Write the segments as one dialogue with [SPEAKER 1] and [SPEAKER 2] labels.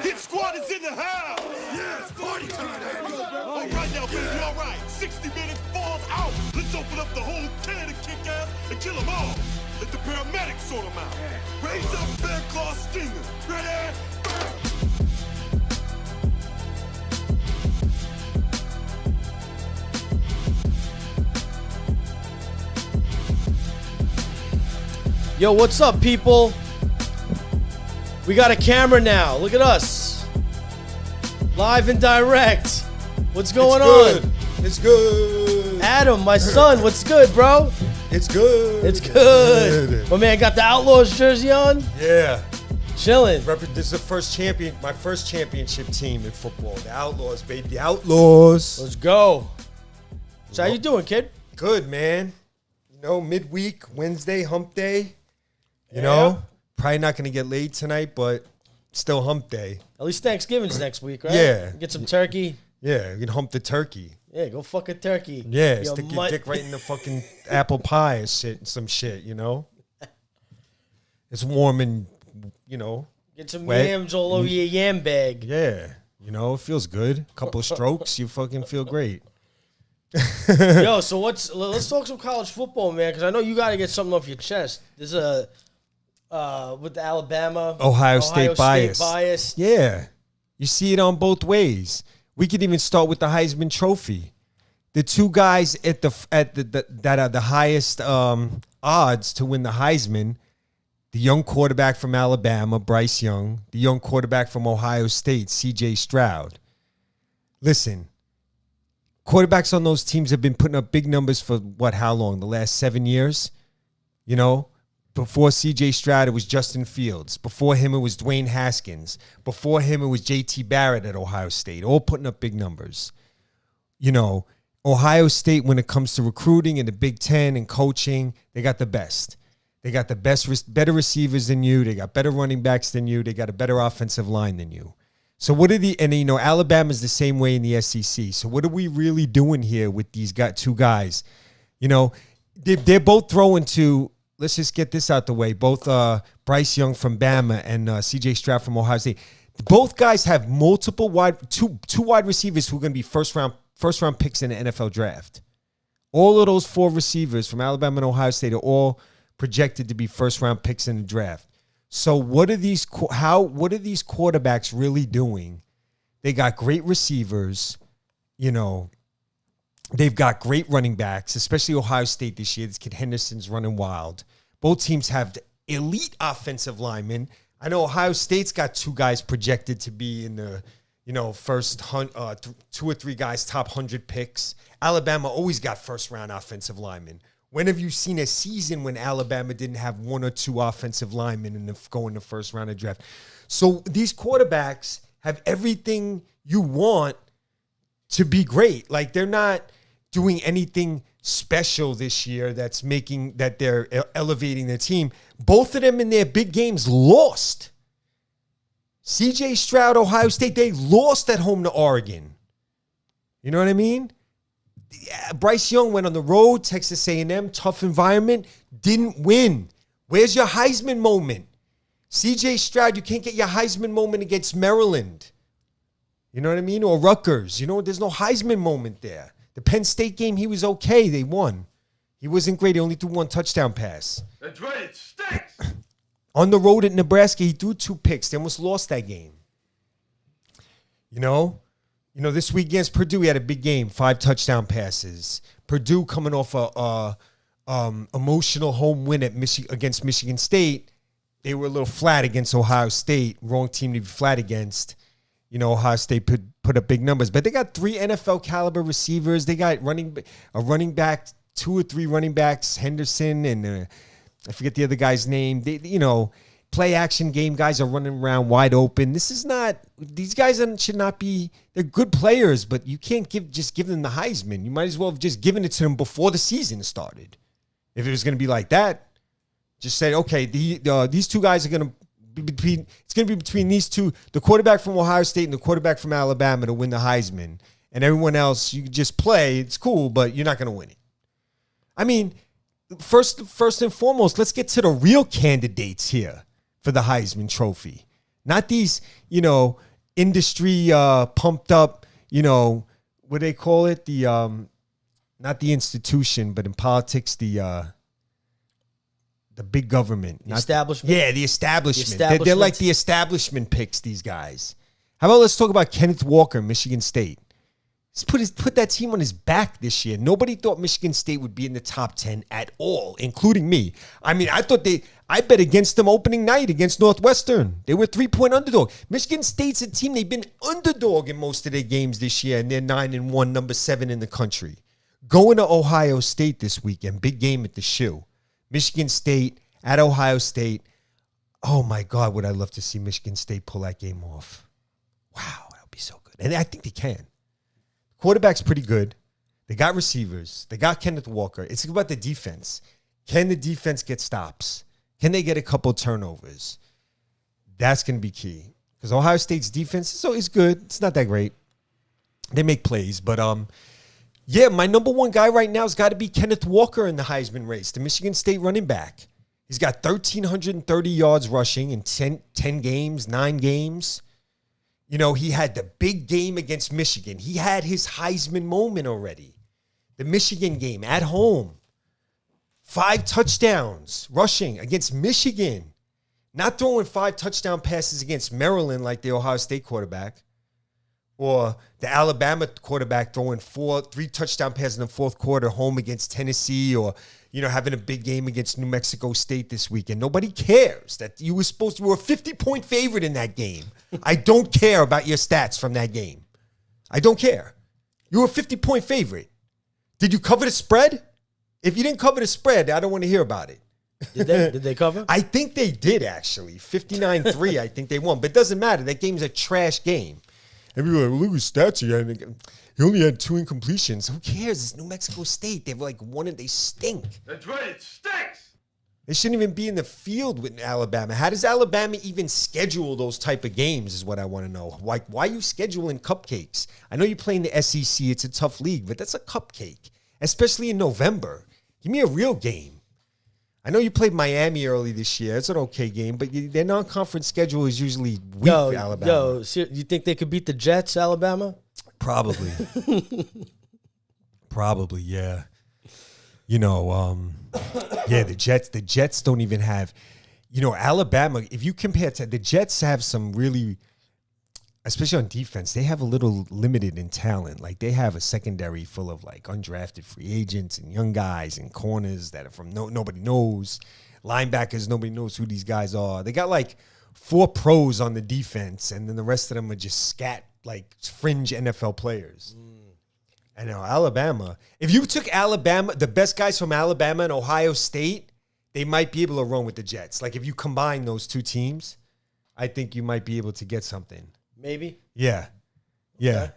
[SPEAKER 1] Hit squad is in the house. Yeah, it's party time. All right now, baby, all right. 60 minutes falls out. Let's open up the whole can of kick ass and kill them all. Let the paramedics sort them out. Raise up Bear Claw Stinger. Ready?
[SPEAKER 2] Yo, what's up, people? We got a camera now. Look at us. Live and direct. What's going on?
[SPEAKER 3] It's good.
[SPEAKER 2] Adam, my son, what's good, bro?
[SPEAKER 3] It's good.
[SPEAKER 2] It's good. My man got the Outlaws jersey on?
[SPEAKER 3] Yeah.
[SPEAKER 2] Chilling.
[SPEAKER 3] This is my first championship team in football. The Outlaws, baby. The Outlaws.
[SPEAKER 2] Let's go. So how you doing, kid?
[SPEAKER 3] Good, man. You know, midweek, Wednesday, hump day. You know, probably not going to get laid tonight, but still hump day.
[SPEAKER 2] At least Thanksgiving's next week, right?
[SPEAKER 3] Yeah.
[SPEAKER 2] Get some turkey.
[SPEAKER 3] Yeah, you can hump the turkey.
[SPEAKER 2] Yeah, go fuck a turkey.
[SPEAKER 3] Yeah, stick your dick right in the fucking apple pie and some shit, you know? It's warm and, you know.
[SPEAKER 2] Get some
[SPEAKER 3] wet.
[SPEAKER 2] yams all over your yam bag.
[SPEAKER 3] Yeah, you know, it feels good. A couple of strokes, you fucking feel great.
[SPEAKER 2] Yo, so let's talk some college football, man, because I know you got to get something off your chest. There's a... with the Alabama,
[SPEAKER 3] Ohio State bias.
[SPEAKER 2] bias.
[SPEAKER 3] Yeah. You see it on both ways. We could even start with the Heisman Trophy. The two guys that are the highest odds to win the Heisman, the young quarterback from Alabama, Bryce Young, the young quarterback from Ohio State, C.J. Stroud. Listen, quarterbacks on those teams have been putting up big numbers for how long? The last 7 years? You know? Before C.J. Stroud, it was Justin Fields. Before him, it was Dwayne Haskins. Before him, it was J.T. Barrett at Ohio State, all putting up big numbers. You know, Ohio State, when it comes to recruiting and the Big Ten and coaching, they got the best. They got the better receivers than you. They got better running backs than you. They got a better offensive line than you. So Alabama's the same way in the SEC. So what are we really doing here with these two guys? You know, they're both throwing to... Let's just get this out the way. Both Bryce Young from Bama and C.J. Stroud from Ohio State. Both guys have multiple two wide receivers who are going to be first round picks in the NFL draft. All of those four receivers from Alabama and Ohio State are all projected to be first round picks in the draft. So what are these quarterbacks really doing? They got great receivers, you know. They've got great running backs, especially Ohio State this year. This kid Henderson's running wild. Both teams have elite offensive linemen. I know Ohio State's got two guys projected to be in the, first 2 or 3 guys, top 100 picks. Alabama always got first-round offensive linemen. When have you seen a season when Alabama didn't have 1 or 2 offensive linemen go in the first round of draft? So these quarterbacks have everything you want to be great. Like, they're not doing anything special this year that's making that they're elevating their team. Both of them in their big games lost. C.J. Stroud, Ohio State, they lost at home to Oregon. You know what I mean? Bryce Young went on the road, Texas A&M, tough environment, didn't win. Where's your Heisman moment? C.J. Stroud, you can't get your Heisman moment against Maryland. You know what I mean? Or Rutgers. You know, there's no Heisman moment there. The Penn State game, he was okay. They won. He wasn't great. He only threw 1 touchdown pass.
[SPEAKER 1] That's right, it stinks.
[SPEAKER 3] On the road at Nebraska, he threw 2 picks. They almost lost that game. You know, this week against Purdue, he had a big game, 5 touchdown passes. Purdue coming off a emotional home win against Michigan State. They were a little flat against Ohio State. Wrong team to be flat against. You know, Ohio State put up big numbers, but they got 3 NFL caliber receivers. They got a running back, 2 or 3 running backs, Henderson and I forget the other guy's name. They, play action game guys are running around wide open. These guys should not be. They're good players, but you can't just give them the Heisman. You might as well have just given it to them before the season started. If it was going to be like that, just say, okay, these 2 guys are going to. It's going to be between these 2, the quarterback from Ohio State and the quarterback from Alabama to win the Heisman. And everyone else, you just play. It's cool, but you're not going to win it. I mean, first and foremost, let's get to the real candidates here for the Heisman Trophy. Not these, industry pumped up, what do they call it? The not the institution, but in politics, the big government.
[SPEAKER 2] The establishment?
[SPEAKER 3] Yeah, the establishment.
[SPEAKER 2] The
[SPEAKER 3] They're
[SPEAKER 2] establishment.
[SPEAKER 3] like the establishment picks, these guys. How about let's talk about Kenneth Walker, Michigan State. He's put that team on his back this year. Nobody thought Michigan State would be in the top 10 at all, including me. I mean, I bet against them opening night against Northwestern. They were 3-point underdog. Michigan State's a team, they've been underdog in most of their games this year, and they're 9-1, number 7 in the country. Going to Ohio State this weekend, big game at the Shoe. Michigan State at Ohio State. Oh my God, would I love to see Michigan State pull that game off. Wow, that would be so good. And I think they can. Quarterback's pretty good. They got receivers. They got Kenneth Walker. It's about the defense. Can the defense get stops? Can they get a couple turnovers? That's going to be key. Because Ohio State's defense is good. It's not that great. They make plays. But, yeah, my number one guy right now has got to be Kenneth Walker in the Heisman race, the Michigan State running back. He's got 1,330 yards rushing in 10 games, 9 games. He had the big game against Michigan. He had his Heisman moment already. The Michigan game at home. 5 touchdowns rushing against Michigan. Not throwing 5 touchdown passes against Maryland like the Ohio State quarterback. Or the Alabama quarterback throwing 3 touchdown passes in the fourth quarter home against Tennessee, or having a big game against New Mexico State this weekend. Nobody cares that you were a 50-point favorite in that game. I don't care about your stats from that game. I don't care. You were a 50-point favorite. Did you cover the spread? If you didn't cover the spread, I don't want to hear about it.
[SPEAKER 2] Did they cover?
[SPEAKER 3] I think they did, actually. 59-3, I think they won. But it doesn't matter. That game's a trash game. And people are like, well, look at his stats. He only had 2 incompletions. Who cares? It's New Mexico State. They've they stink.
[SPEAKER 1] That's right, it stinks.
[SPEAKER 3] They shouldn't even be in the field with Alabama. How does Alabama even schedule those type of games is what I want to know. Like, why are you scheduling cupcakes? I know you play in the SEC. It's a tough league, but that's a cupcake, especially in November. Give me a real game. I know you played Miami early this year. It's an okay game, but their non-conference schedule is usually weak for Alabama.
[SPEAKER 2] You think they could beat the Jets, Alabama?
[SPEAKER 3] Probably. Probably, yeah. Yeah, the Jets don't even have, Alabama, if you compare to the Jets have some really, especially on defense, they have a little limited in talent. Like they have a secondary full of undrafted free agents and young guys and corners that are from nobody knows. Linebackers, nobody knows who these guys are. They got 4 pros on the defense, and then the rest of them are just scat fringe NFL players. I know Alabama. If you took Alabama, the best guys from Alabama and Ohio State, they might be able to run with the Jets. If you combine those 2 teams, I think you might be able to get something.
[SPEAKER 2] Maybe.
[SPEAKER 3] Yeah. Yeah.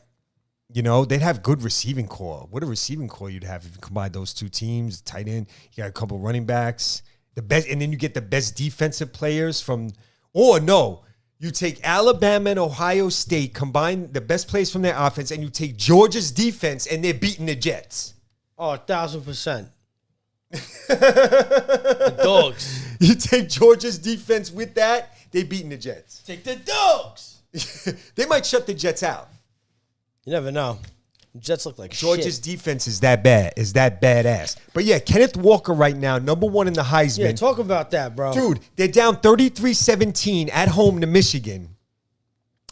[SPEAKER 3] Okay. They'd have good receiving core. What a receiving core you'd have if you combine those 2 teams. Tight end, you got a couple running backs, the best, and then you get the best defensive players from. Or no, you take Alabama and Ohio State, combine the best players from their offense, and you take Georgia's defense, and they're beating the Jets.
[SPEAKER 2] Oh, 1,000%. The dogs.
[SPEAKER 3] You take Georgia's defense with that, they're beating the Jets.
[SPEAKER 2] Take the dogs.
[SPEAKER 3] They might shut the Jets out.
[SPEAKER 2] You never know. Jets look like
[SPEAKER 3] Georgia's
[SPEAKER 2] shit.
[SPEAKER 3] defense is that badass. But yeah, Kenneth Walker right now, number 1 in the Heisman.
[SPEAKER 2] Yeah, talk about that, bro.
[SPEAKER 3] Dude, they're down 33-17 at home to Michigan.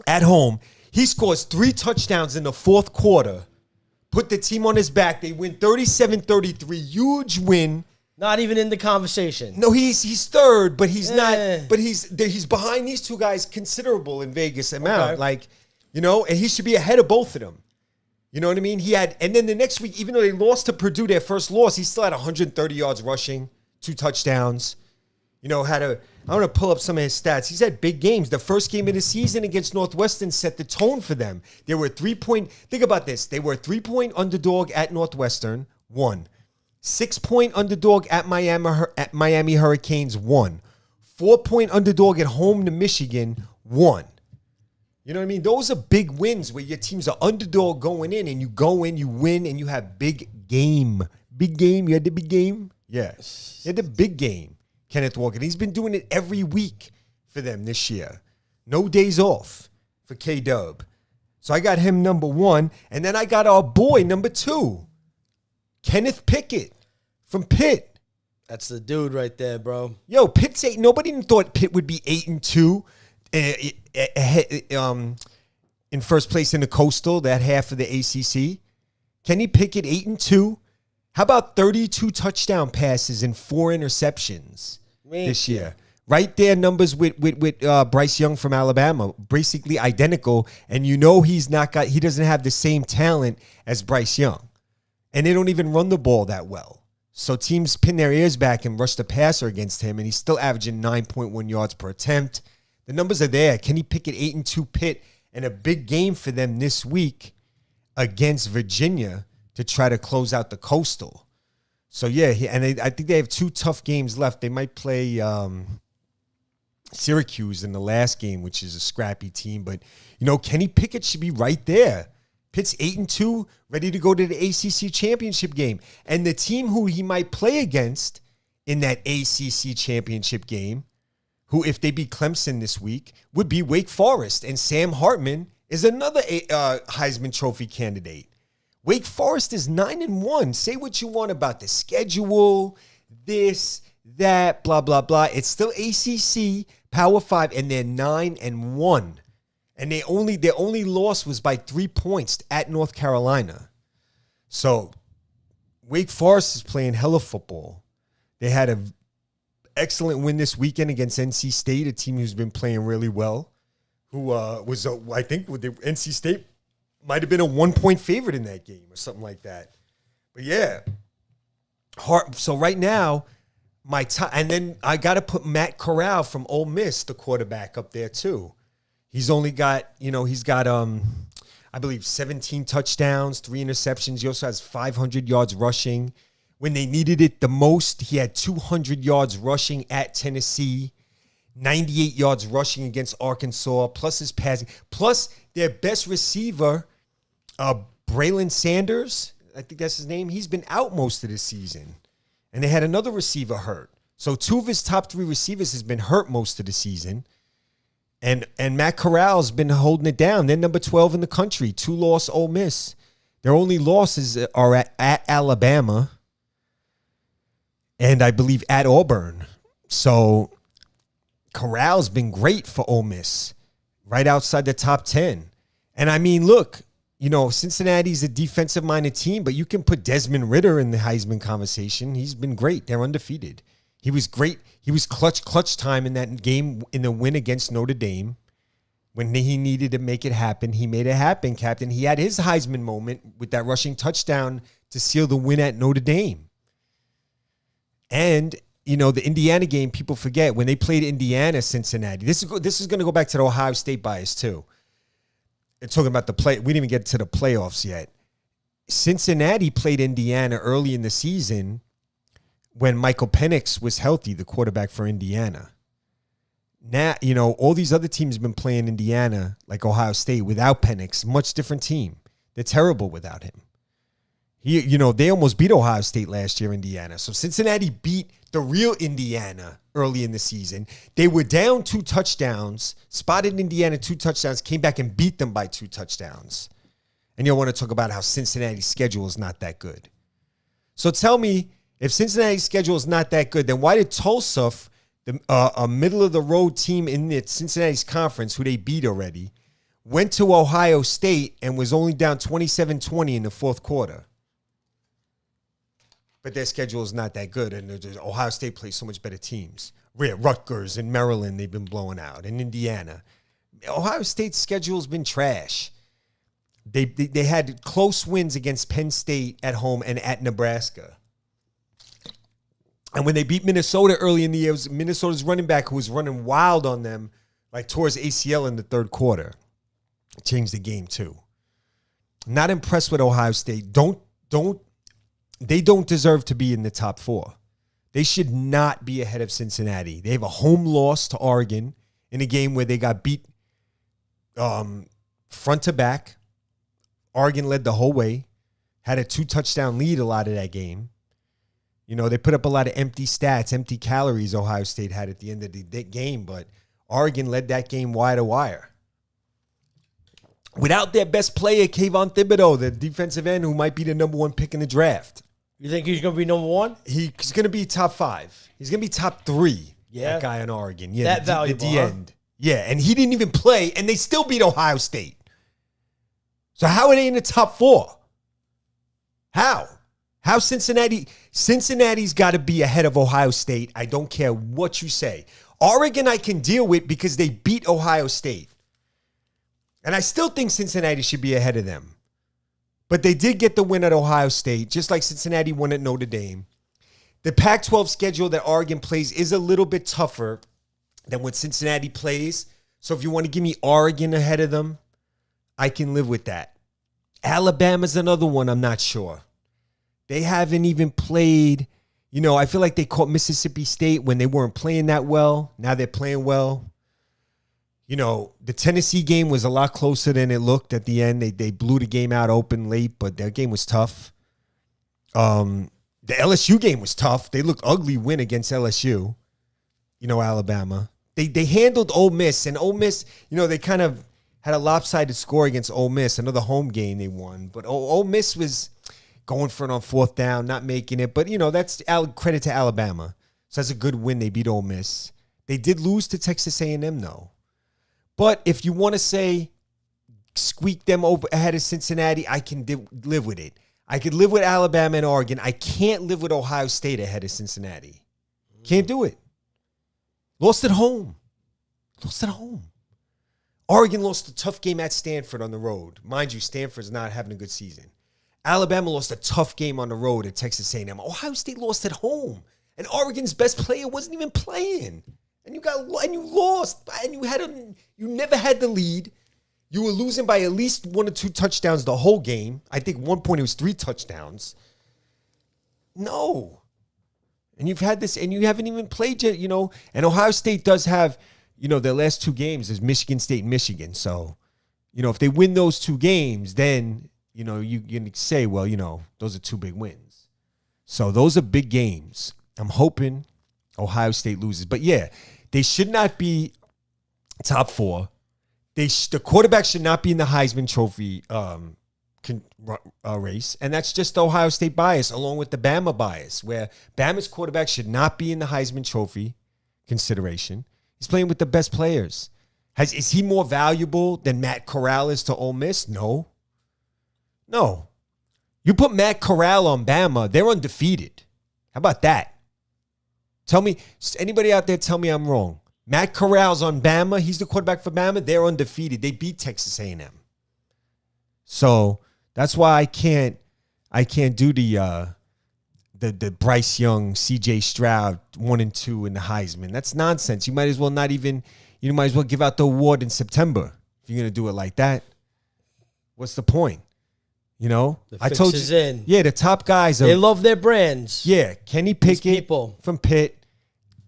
[SPEAKER 3] At home. He scores 3 touchdowns in the fourth quarter. Put the team on his back. They win 37-33. Huge win.
[SPEAKER 2] Not even in the conversation.
[SPEAKER 3] No, he's third, but he's not. But he's behind these 2 guys considerable in Vegas amount.
[SPEAKER 2] Okay.
[SPEAKER 3] And he should be ahead of both of them. You know what I mean? And then the next week, even though they lost to Purdue, their first loss, he still had 130 yards rushing, 2 touchdowns. I want to pull up some of his stats. He's had big games. The first game of the season against Northwestern set the tone for them. They were think about this. They were a 3-point underdog at Northwestern, 1. 6-point underdog at Miami Hurricanes, 1. 4-point underdog at home to Michigan, 1. You know what I mean? Those are big wins where your team's an underdog going in, and you go in, you win, and you have big game. Big game? You had the big game? Yeah. You had the big game, Kenneth Walker. He's been doing it every week for them this year. No days off. for K-Dub. So I got him number 1. And then I got our boy number 2, Kenneth Pickett from Pitt.
[SPEAKER 2] That's the dude right there, bro.
[SPEAKER 3] Yo, Pitt's 8. Nobody thought Pitt would be 8-2 in first place in the Coastal, that half of the ACC. Kenny Pickett, 8-2. How about 32 touchdown passes and 4 interceptions this year? Right there, numbers with Bryce Young from Alabama, basically identical. And you know he doesn't have the same talent as Bryce Young. And they don't even run the ball that well. So teams pin their ears back and rush the passer against him, and he's still averaging 9.1 yards per attempt. The numbers are there. Kenny Pickett, 8-2 Pitt, and a big game for them this week against Virginia to try to close out the Coastal. So, yeah, I think they have 2 tough games left. They might play Syracuse in the last game, which is a scrappy team. But, Kenny Pickett should be right there. Pitt's 8-2, ready to go to the ACC championship game. And the team who he might play against in that ACC championship game, who, if they beat Clemson this week, would be Wake Forest. And Sam Hartman is another Heisman Trophy candidate. Wake Forest is 9-1. Say what you want about the schedule, this, that, blah, blah, blah. It's still ACC, Power 5, and they're 9-1. And their only loss was by 3 points at North Carolina. So Wake Forest is playing hella football. They had an excellent win this weekend against NC State, a team who's been playing really well. Who I think with the NC State might have been a 1-point favorite in that game or something like that. But yeah, so right now, and then I got to put Matt Corral from Ole Miss, the quarterback, up there too. He's only got, I believe 17 touchdowns, 3 interceptions. He also has 500 yards rushing. When they needed it the most, he had 200 yards rushing at Tennessee, 98 yards rushing against Arkansas, plus his passing, plus their best receiver, Braylon Sanders, I think that's his name. He's been out most of the season. And they had another receiver hurt. So 2 of his top 3 receivers has been hurt most of the season. And Matt Corral's been holding it down. They're number 12 in the country. 2-loss Ole Miss. Their only losses are at Alabama and I believe at Auburn. So Corral's been great for Ole Miss, right outside the top 10. And I mean, look, Cincinnati's a defensive-minded team, but you can put Desmond Ridder in the Heisman conversation. He's been great. They're undefeated. He was great. He was clutch time in that game in the win against Notre Dame. When he needed to make it happen, he made it happen, Captain. He had his Heisman moment with that rushing touchdown to seal the win at Notre Dame. And, the Indiana game, people forget, when they played Indiana, Cincinnati. This is going to go back to the Ohio State bias, too. And talking about we didn't even get to the playoffs yet. Cincinnati played Indiana early in the season when Michael Penix was healthy, the quarterback for Indiana. Now, all these other teams have been playing Indiana, like Ohio State, without Penix. Much different team. They're terrible without him. They almost beat Ohio State last year, Indiana. So Cincinnati beat the real Indiana early in the season. They were down 2 touchdowns, spotted Indiana 2 touchdowns, came back and beat them by 2 touchdowns. And you'll want to talk about how Cincinnati's schedule is not that good. So tell me, if Cincinnati's schedule is not that good, then why did Tulsa, a middle-of-the-road team in the Cincinnati's conference, who they beat already, went to Ohio State and was only down 27-20 in the fourth quarter? But their schedule is not that good, and Ohio State plays so much better teams. Rutgers and Maryland, they've been blowing out, and Indiana. Ohio State's schedule has been trash. They had close wins against Penn State at home and at Nebraska. And when they beat Minnesota early in the year, it was Minnesota's running back who was running wild on them, like towards ACL in the third quarter. It changed the game too. Not impressed with Ohio State. They don't deserve to be in the top 4. They should not be ahead of Cincinnati. They have a home loss to Oregon in a game where they got beat front to back. Oregon led the whole way, had a 2-touchdown lead a lot of that game. They put up a lot of empty stats, empty calories Ohio State had at the end of the game, but Oregon led that game wire to wire. without their best player, Kayvon Thibodeau, the defensive end who might be the number 1 pick in the draft.
[SPEAKER 2] You think he's going to be number 1?
[SPEAKER 3] He's going to be top 5. He's going to be top 3.
[SPEAKER 2] Yeah.
[SPEAKER 3] That guy in Oregon. Yeah,
[SPEAKER 2] That valuable,
[SPEAKER 3] the end. Yeah, and he didn't even play, and they still beat Ohio State. So how are they in the top 4? How? How Cincinnati? Cincinnati's got to be ahead of Ohio State. I don't care what you say. Oregon I can deal with because they beat Ohio State. And I still think Cincinnati should be ahead of them. But they did get the win at Ohio State, just like Cincinnati won at Notre Dame. The Pac-12 schedule that Oregon plays is a little bit tougher than what Cincinnati plays. So if you want to give me Oregon ahead of them, I can live with that. Alabama's another one I'm not sure. They haven't even played, I feel like they caught Mississippi State when they weren't playing that well. Now they're playing well. The Tennessee game was a lot closer than it looked at the end. They blew the game out open late, but their game was tough. The LSU game was tough. They looked ugly win against LSU. Alabama. They handled Ole Miss, and Ole Miss, they kind of had a lopsided score against Ole Miss. Another home game they won, but Ole Miss was going for it on 4th down, not making it. But, that's credit to Alabama. So that's a good win. They beat Ole Miss. They did lose to Texas A&M, though. But if you want to say squeak them over ahead of Cincinnati, I can live with it. I could live with Alabama and Oregon. I can't live with Ohio State ahead of Cincinnati. Can't do it. Lost at home. Oregon lost a tough game at Stanford on the road. Mind you, Stanford's not having a good season. Alabama lost a tough game on the road at Texas A&M. Ohio State lost at home. And Oregon's best player wasn't even playing. And you lost. And you never had the lead. You were losing by at least 1 or 2 touchdowns the whole game. I think one point it was 3 touchdowns. No. And you've had this, and you haven't even played yet, And Ohio State does have, their last 2 games is Michigan State and Michigan. So, if they win those 2 games, then, you can say, well, those are 2 big wins. So those are big games. I'm hoping Ohio State loses. But, yeah, they should not be top 4. The quarterback should not be in the Heisman Trophy race, and that's just the Ohio State bias, along with the Bama bias, where Bama's quarterback should not be in the Heisman Trophy consideration. He's playing with the best players. Is he more valuable than Matt Corral is to Ole Miss? No. You put Matt Corral on Bama, they're undefeated. How about that? Tell me, anybody out there tell me I'm wrong. Matt Corral's on Bama. He's the quarterback for Bama. They're undefeated. They beat Texas A&M. So that's why I can't do the Bryce Young, C.J. Stroud 1 and 2 in the Heisman. That's nonsense. You might as well give out the award in September if you're gonna do it like that. What's the point? I told you.
[SPEAKER 2] In.
[SPEAKER 3] Yeah, the top guys
[SPEAKER 2] they love their brands.
[SPEAKER 3] Yeah, Kenny Pickett from Pitt.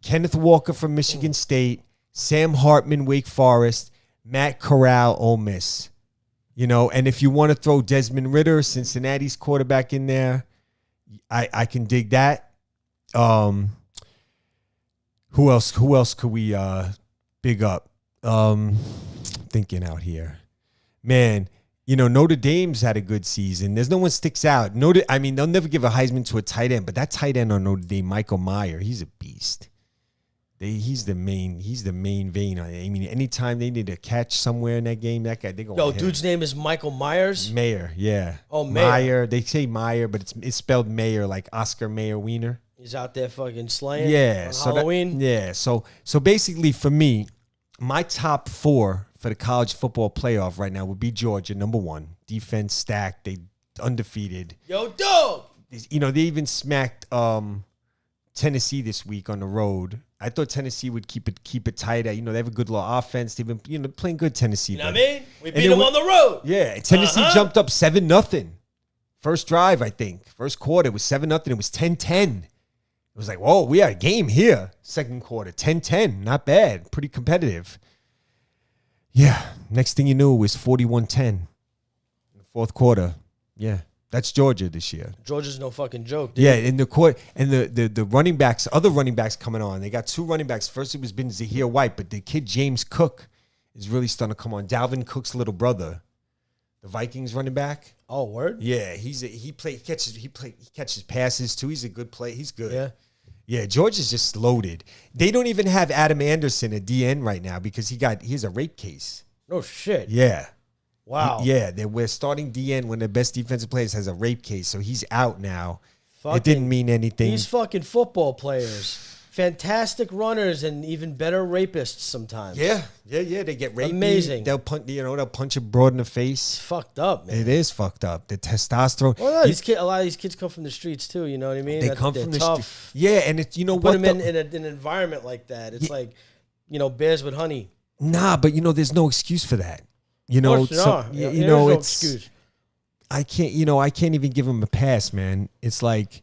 [SPEAKER 3] Kenneth Walker from Michigan State, Sam Hartman, Wake Forest, Matt Corral, Ole Miss. And if you want to throw Desmond Ridder, Cincinnati's quarterback, in there, I can dig that. Who else could we big up? Thinking out here. Man, Notre Dame's had a good season. There's no one sticks out. They'll never give a Heisman to a tight end, but that tight end on Notre Dame, Michael Mayer, he's a beast. He's the main vein. Anytime they need a catch somewhere in that game, that guy, they go.
[SPEAKER 2] Yo, dude's name is Michael Myers.
[SPEAKER 3] Mayer, yeah.
[SPEAKER 2] Oh, Mayer.
[SPEAKER 3] They say Meyer, but it's spelled Mayer, like Oscar Mayer Wiener.
[SPEAKER 2] He's out there fucking slaying.
[SPEAKER 3] Yeah,
[SPEAKER 2] on Halloween.
[SPEAKER 3] So basically, for me, my top 4 for the college football playoff right now would be Georgia, number 1. Defense stacked, they undefeated.
[SPEAKER 2] Yo, dog.
[SPEAKER 3] They even smacked Tennessee this week on the road. I thought Tennessee would keep it tight. They have a good little offense. They've been playing good Tennessee.
[SPEAKER 2] You know what I mean? We beat them on the road.
[SPEAKER 3] Yeah, Tennessee jumped up 7-0. First drive, I think. First quarter was 7-0. It was 10-10. It was like, whoa, we had a game here. Second quarter, 10-10. Not bad. Pretty competitive. Yeah. Next thing you knew, it was 41-10 in the fourth quarter. Yeah. That's Georgia this year.
[SPEAKER 2] Georgia's no fucking joke, dude.
[SPEAKER 3] Yeah, in the court, and the running backs, other running backs coming on. They got 2 running backs. First it was Zahir White, but the kid James Cook is really starting to come on. Dalvin Cook's little brother. the Vikings running back.
[SPEAKER 2] Oh, word?
[SPEAKER 3] Yeah, he catches passes too. He's a good player. He's good.
[SPEAKER 2] Yeah.
[SPEAKER 3] Yeah, George is just loaded. They don't even have Adam Anderson at DN right now because he has a rape case.
[SPEAKER 2] No shit.
[SPEAKER 3] Yeah.
[SPEAKER 2] Wow.
[SPEAKER 3] We're starting DN when the best defensive players has a rape case, so he's out now.
[SPEAKER 2] Fucking,
[SPEAKER 3] it didn't mean anything.
[SPEAKER 2] These fucking football players, fantastic runners and even better rapists sometimes.
[SPEAKER 3] Yeah. They get raped.
[SPEAKER 2] Amazing.
[SPEAKER 3] They'll punch a broad in the face.
[SPEAKER 2] It's fucked up, man.
[SPEAKER 3] It is fucked up. The testosterone.
[SPEAKER 2] Well, no, a lot of these kids come from the streets too. You know what I mean?
[SPEAKER 3] They come from the
[SPEAKER 2] tough.
[SPEAKER 3] street. Yeah, and it's
[SPEAKER 2] Put
[SPEAKER 3] what
[SPEAKER 2] them in an environment like that. It's like, bears with honey.
[SPEAKER 3] Nah, but there's no excuse for that. It's
[SPEAKER 2] no excuse.
[SPEAKER 3] I can't even give him a pass, man. It's like,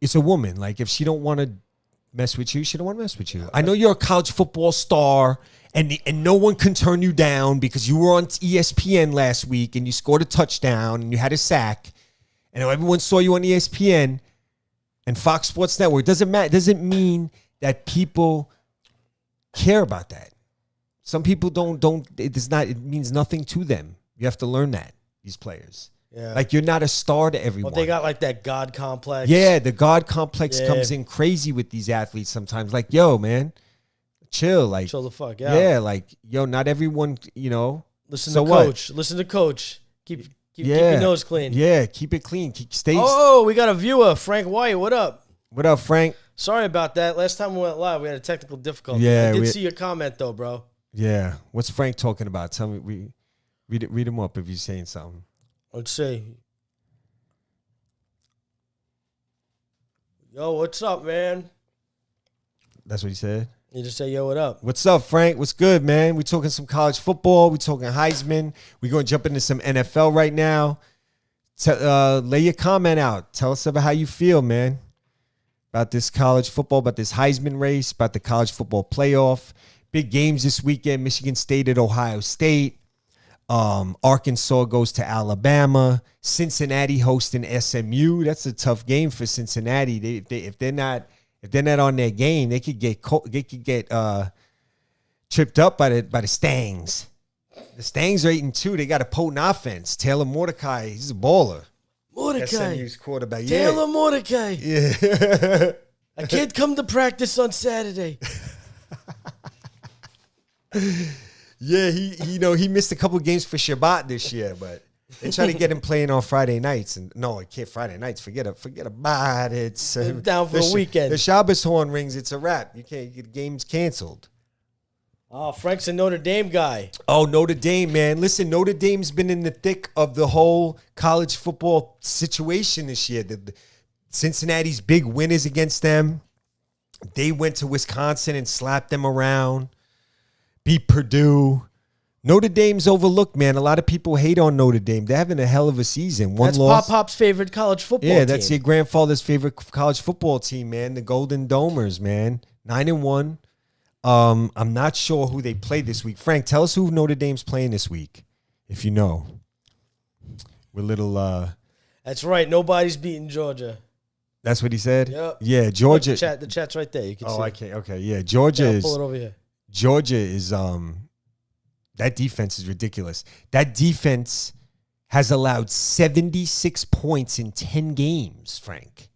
[SPEAKER 3] it's a woman. Like, if she don't want to mess with you, she don't want to mess with you. I know you're a college football star, and no one can turn you down because you were on ESPN last week and you scored a touchdown and you had a sack, and everyone saw you on ESPN and Fox Sports Network. Doesn't matter. Doesn't mean that people care about that. Some people don't. It means nothing to them. You have to learn that, these players.
[SPEAKER 2] Yeah.
[SPEAKER 3] Like, you're not a star to everyone.
[SPEAKER 2] Well, they got like that God complex.
[SPEAKER 3] Yeah, the God complex comes in crazy with these athletes sometimes. Like, yo, man, chill. Like,
[SPEAKER 2] chill the fuck out.
[SPEAKER 3] Yeah, like, yo, not everyone,
[SPEAKER 2] Listen
[SPEAKER 3] so
[SPEAKER 2] to
[SPEAKER 3] what?
[SPEAKER 2] coach. Listen to coach. Keep your nose clean.
[SPEAKER 3] Yeah, keep it clean. Stay.
[SPEAKER 2] Oh, we got a viewer, Frank White. What up?
[SPEAKER 3] What up, Frank?
[SPEAKER 2] Sorry about that. Last time we went live, we had a technical difficulty.
[SPEAKER 3] Yeah,
[SPEAKER 2] I did see your comment though, bro.
[SPEAKER 3] Yeah. What's Frank talking about? Tell me. Read him up if you're saying something.
[SPEAKER 2] Let's see. Yo, what's up, man?
[SPEAKER 3] That's what he said?
[SPEAKER 2] You just say, yo, what up?
[SPEAKER 3] What's up, Frank? What's good, man? We talking some college football. We talking Heisman. We're going to jump into some NFL right now. Lay your comment out. Tell us about how you feel, man, about this college football, about this Heisman race, about the college football playoff. Big games this weekend. Michigan State at Ohio State. Arkansas goes to Alabama. Cincinnati hosting SMU. That's a tough game for Cincinnati. If they're not on their game, they could get tripped up by the Stangs. The Stangs are 8-2. They got a potent offense. Taylor Mordecai, he's a baller.
[SPEAKER 2] Mordecai.
[SPEAKER 3] SMU's quarterback.
[SPEAKER 2] Taylor Mordecai.
[SPEAKER 3] Yeah.
[SPEAKER 2] I can't come to practice on Saturday.
[SPEAKER 3] Yeah, he missed a couple games for Shabbat this year, but they try to get him playing on Friday nights. And no, it can't Friday nights. Forget about it. It's
[SPEAKER 2] down for the weekend.
[SPEAKER 3] The Shabbos horn rings. It's a wrap. You can't get games canceled.
[SPEAKER 2] Oh, Frank's a Notre Dame guy.
[SPEAKER 3] Oh, Notre Dame, man. Listen, Notre Dame's been in the thick of the whole college football situation this year. The Cincinnati's big win is against them. They went to Wisconsin and slapped them around. Beat Purdue. Notre Dame's overlooked, man. A lot of people hate on Notre Dame. They're having a hell of a season.
[SPEAKER 2] That's Pop's favorite college football team.
[SPEAKER 3] Yeah, that's your grandfather's favorite college football team, man. The Golden Domers, man. 9-1. I'm not sure who they play this week. Frank, tell us who Notre Dame's playing this week, if you know. We're little...
[SPEAKER 2] That's right. Nobody's beating Georgia.
[SPEAKER 3] That's what he said?
[SPEAKER 2] Yep.
[SPEAKER 3] Yeah, Georgia...
[SPEAKER 2] The chat's right there. You can see.
[SPEAKER 3] Oh, I can't. Okay, yeah. Georgia
[SPEAKER 2] I'll
[SPEAKER 3] is...
[SPEAKER 2] pull it over here.
[SPEAKER 3] Georgia is that defense is ridiculous. That defense has allowed 76 points in 10 games, Frank.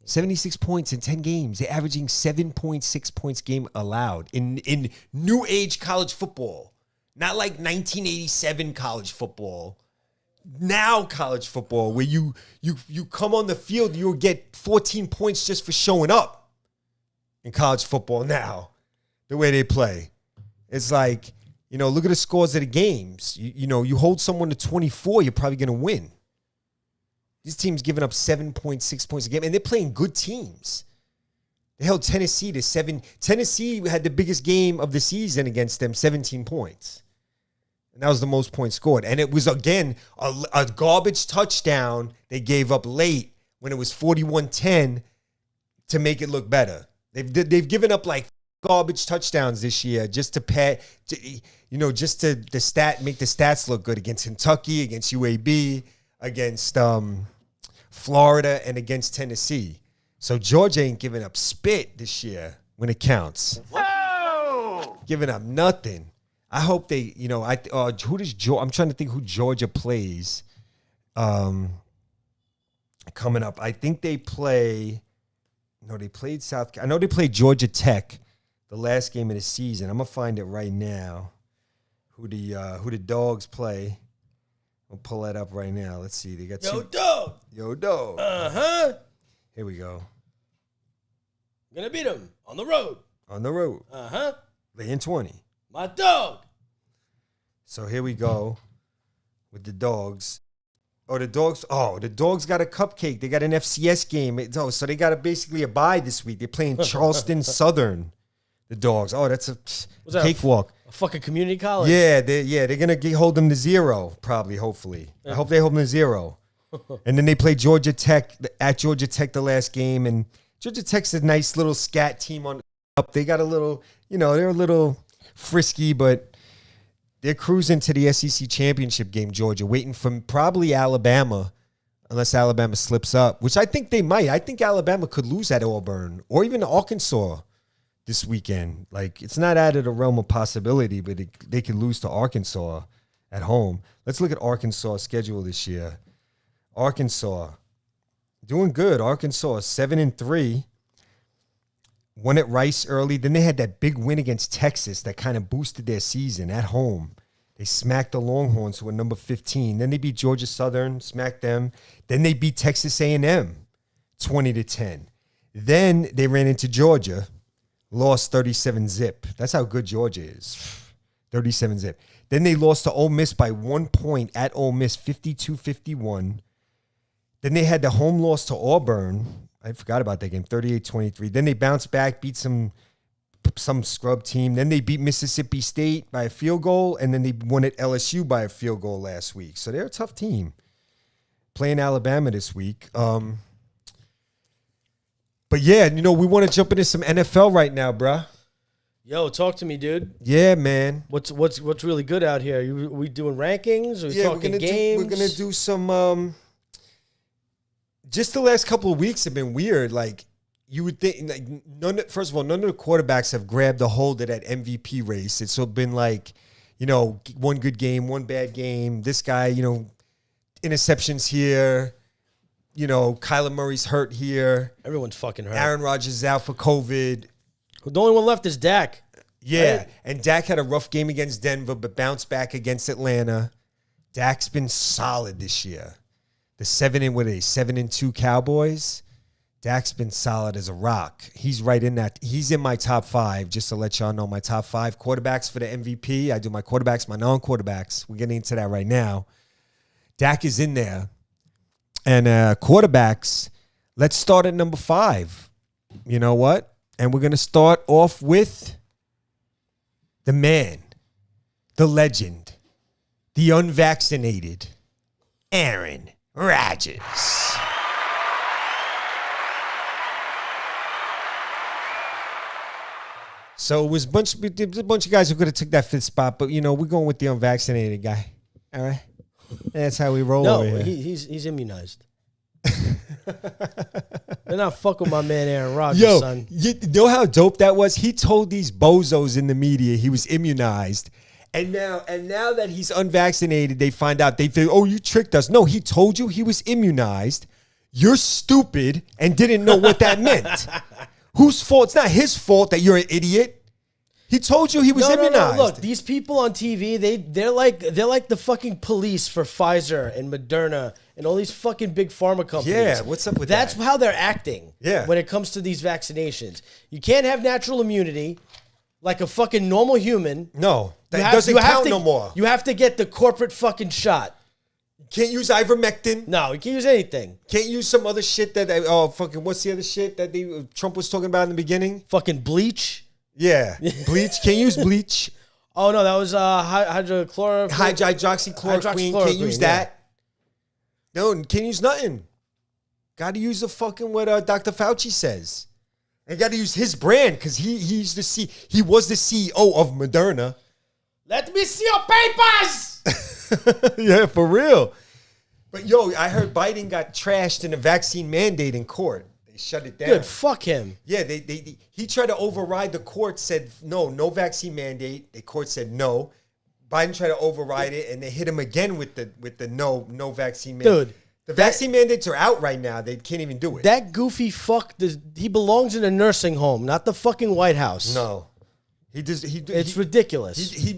[SPEAKER 3] 76 points in 10 games. They're averaging 7.6 points game allowed in new age college football. Not like 1987 college football. Now college football, where you come on the field, you'll get 14 points just for showing up in college football now. The way they play. It's like, look at the scores of the games. You hold someone to 24, you're probably going to win. These teams giving up 7.6 points a game, and they're playing good teams. They held Tennessee to 7. Tennessee had the biggest game of the season against them, 17 points. And that was the most points scored. And it was, again, a garbage touchdown they gave up late when it was 41-10 to make it look better. They've given up like garbage touchdowns this year just to make the stats look good against Kentucky, against UAB, against Florida, and against Tennessee. So Georgia ain't giving up spit this year when it counts. Whoa! Giving up nothing. I hope they, who does I'm trying to think who Georgia plays coming up. I think they play. No, they played I know they played Georgia Tech the last game of the season. I'm gonna find it right now. Who the Dogs play? I'll pull that up right now. Let's see. They got Yo Dog. Here we go.
[SPEAKER 2] Gonna beat them on the road.
[SPEAKER 3] On the road. Laying 20.
[SPEAKER 2] My dog.
[SPEAKER 3] So here we go with the Dogs. The Dogs got a cupcake. They got an FCS game. So they got basically a bye this week. They're playing Charleston Southern. The Dogs. Oh, that's a cakewalk.
[SPEAKER 2] A fucking community college.
[SPEAKER 3] Yeah, they're gonna hold them to 0, probably. Hopefully, I hope they hold them to 0. And then they play Georgia Tech at Georgia Tech the last game, and Georgia Tech's a nice little scat team on up. They got a little, they're a little frisky, but they're cruising to the SEC championship game. Georgia waiting for probably Alabama, unless Alabama slips up, which I think they might. I think Alabama could lose at Auburn or even Arkansas this weekend. Like, it's not out of the realm of possibility, but they could lose to Arkansas at home. Let's look at Arkansas' schedule this year. Arkansas, doing good. Arkansas, 7-3. Won at Rice early. Then they had that big win against Texas that kind of boosted their season at home. They smacked the Longhorns, who were number 15. Then they beat Georgia Southern, smacked them. Then they beat Texas A&M, 20-10. Then they ran into Georgia, lost 37-zip. That's how good Georgia is, 37-zip. Then they lost to Ole Miss by 1 point at Ole Miss, 52-51. Then they had the home loss to Auburn. I forgot about that game, 38-23. Then they bounced back, beat some scrub team. Then they beat Mississippi State by a field goal, and then they won at LSU by a field goal last week. So they're a tough team. Playing Alabama this week. But yeah, we want to jump into some NFL right now, bruh.
[SPEAKER 2] Yo, talk to me, dude.
[SPEAKER 3] Yeah, man.
[SPEAKER 2] What's really good out here? Are we doing rankings? Are we talking games?
[SPEAKER 3] We're gonna do some. Just the last couple of weeks have been weird. Like, you would think, like, none of the quarterbacks have grabbed a hold of that MVP race. It's been like, one good game, one bad game. This guy, interceptions here. Kyler Murray's hurt here.
[SPEAKER 2] Everyone's fucking hurt.
[SPEAKER 3] Aaron Rodgers is out for COVID.
[SPEAKER 2] The only one left is Dak.
[SPEAKER 3] Yeah,
[SPEAKER 2] right?
[SPEAKER 3] And Dak had a rough game against Denver, but bounced back against Atlanta. Dak's been solid this year. The 7-2 Cowboys. Dak's been solid as a rock. He's right in that. He's in my top 5, just to let y'all know, my top 5 quarterbacks for the MVP. I do my quarterbacks, my non-quarterbacks. We're getting into that right now. Dak is in there. And quarterbacks, let's start at number 5. You know what? And we're going to start off with the man, the legend, the unvaccinated, Aaron Rodgers. So it was a bunch of guys who could have took that 5th spot, but we're going with the unvaccinated guy. All right, that's how we roll.
[SPEAKER 2] No,
[SPEAKER 3] over here.
[SPEAKER 2] he's immunized. They're not fucking with my man Aaron Rodgers, son.
[SPEAKER 3] You know how dope that was? He told these bozos in the media he was immunized. And now that he's unvaccinated, they find out. They think, oh, you tricked us. No, he told you he was immunized. You're stupid and didn't know what that meant. Whose fault? It's not his fault that you're an idiot. He told you he was immunized.
[SPEAKER 2] No. Look, these people on TV, they're like the fucking police for Pfizer and Moderna and all these fucking big pharma companies.
[SPEAKER 3] Yeah, what's up with that?
[SPEAKER 2] That's how they're acting.
[SPEAKER 3] Yeah.
[SPEAKER 2] When it comes to these vaccinations, you can't have natural immunity like a fucking normal human.
[SPEAKER 3] No, that doesn't count no more.
[SPEAKER 2] You have to get the corporate fucking shot.
[SPEAKER 3] Can't use ivermectin.
[SPEAKER 2] No, you can't use anything.
[SPEAKER 3] Can't use some other shit what's the other shit that Trump was talking about in the beginning?
[SPEAKER 2] Fucking bleach.
[SPEAKER 3] Yeah, bleach. Can't use bleach.
[SPEAKER 2] Oh no, that was hydroxychloroquine.
[SPEAKER 3] Can't use that. No, can't use nothing. Got to use the fucking what Dr. Fauci says. And got to use his brand because he was the CEO of Moderna.
[SPEAKER 2] Let me see your papers.
[SPEAKER 3] Yeah, for real. But I heard Biden got trashed in a vaccine mandate in court. They shut it down.
[SPEAKER 2] Good, fuck him.
[SPEAKER 3] Yeah, he tried to override the court, said no vaccine mandate. The court said no. Biden tried to override it, and they hit him again with the no vaccine mandate.
[SPEAKER 2] Dude,
[SPEAKER 3] the vaccine mandates are out right now. They can't even do it.
[SPEAKER 2] That goofy fuck, he belongs in a nursing home, not the fucking White House.
[SPEAKER 3] No.
[SPEAKER 2] It's ridiculous.
[SPEAKER 3] He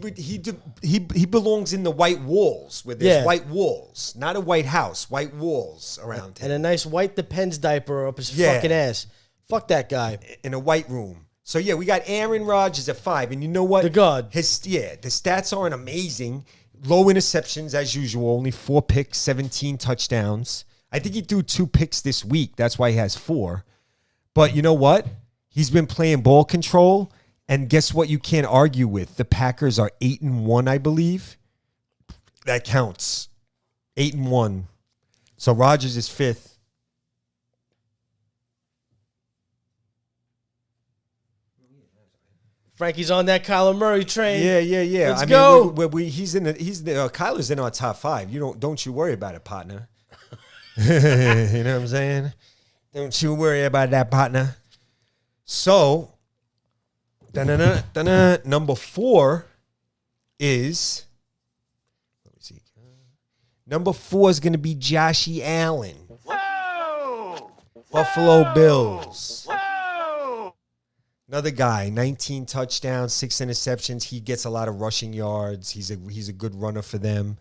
[SPEAKER 3] belongs in the white walls where there's white walls, not a White House, white walls around him.
[SPEAKER 2] And a nice white Depends diaper up his fucking ass. Fuck that guy.
[SPEAKER 3] In a white room. So yeah, we got Aaron Rodgers at 5, and you know what?
[SPEAKER 2] The God.
[SPEAKER 3] The stats aren't amazing. Low interceptions as usual, only 4 picks, 17 touchdowns. I think he threw 2 picks this week. That's why he has 4. But you know what? He's been playing ball control. And guess what you can't argue with? The Packers are 8-1, I believe. That counts. 8-1. So Rodgers is 5th.
[SPEAKER 2] Frankie's on that Kyler Murray train.
[SPEAKER 3] Yeah.
[SPEAKER 2] Let's go.
[SPEAKER 3] Kyler's in our top 5. Don't you worry about it, partner. You know what I'm saying? Don't you worry about that, partner. So, number 4 is, let me see. Number 4 is going to be Joshy Allen.
[SPEAKER 1] Whoa!
[SPEAKER 3] Buffalo Bills. Another guy, 19 touchdowns, 6 interceptions. He gets a lot of rushing yards. He's a good runner for them.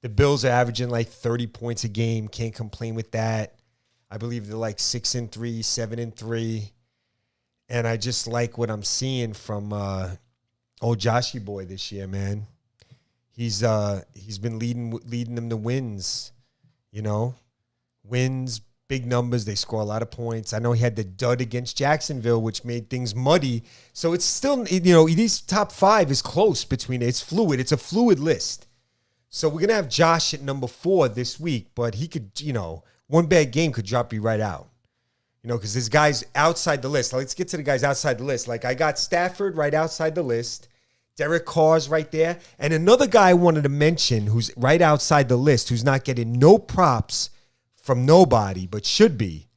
[SPEAKER 3] The Bills are averaging like 30 points a game. Can't complain with that. I believe they're like 6-3, 7-3. And I just like what I'm seeing from old Joshy boy this year, man. He's been leading them to wins, wins, big numbers. They score a lot of points. I know he had the dud against Jacksonville, which made things muddy. So it's still, these top 5 is close between it. It's fluid. It's a fluid list. So we're gonna have Josh at number 4 this week, but he could, one bad game could drop you right out. Because there's guys outside the list. Let's get to the guys outside the list. Like, I got Stafford right outside the list. Derek Carr's right there. And another guy I wanted to mention who's right outside the list, who's not getting no props from nobody, but should be.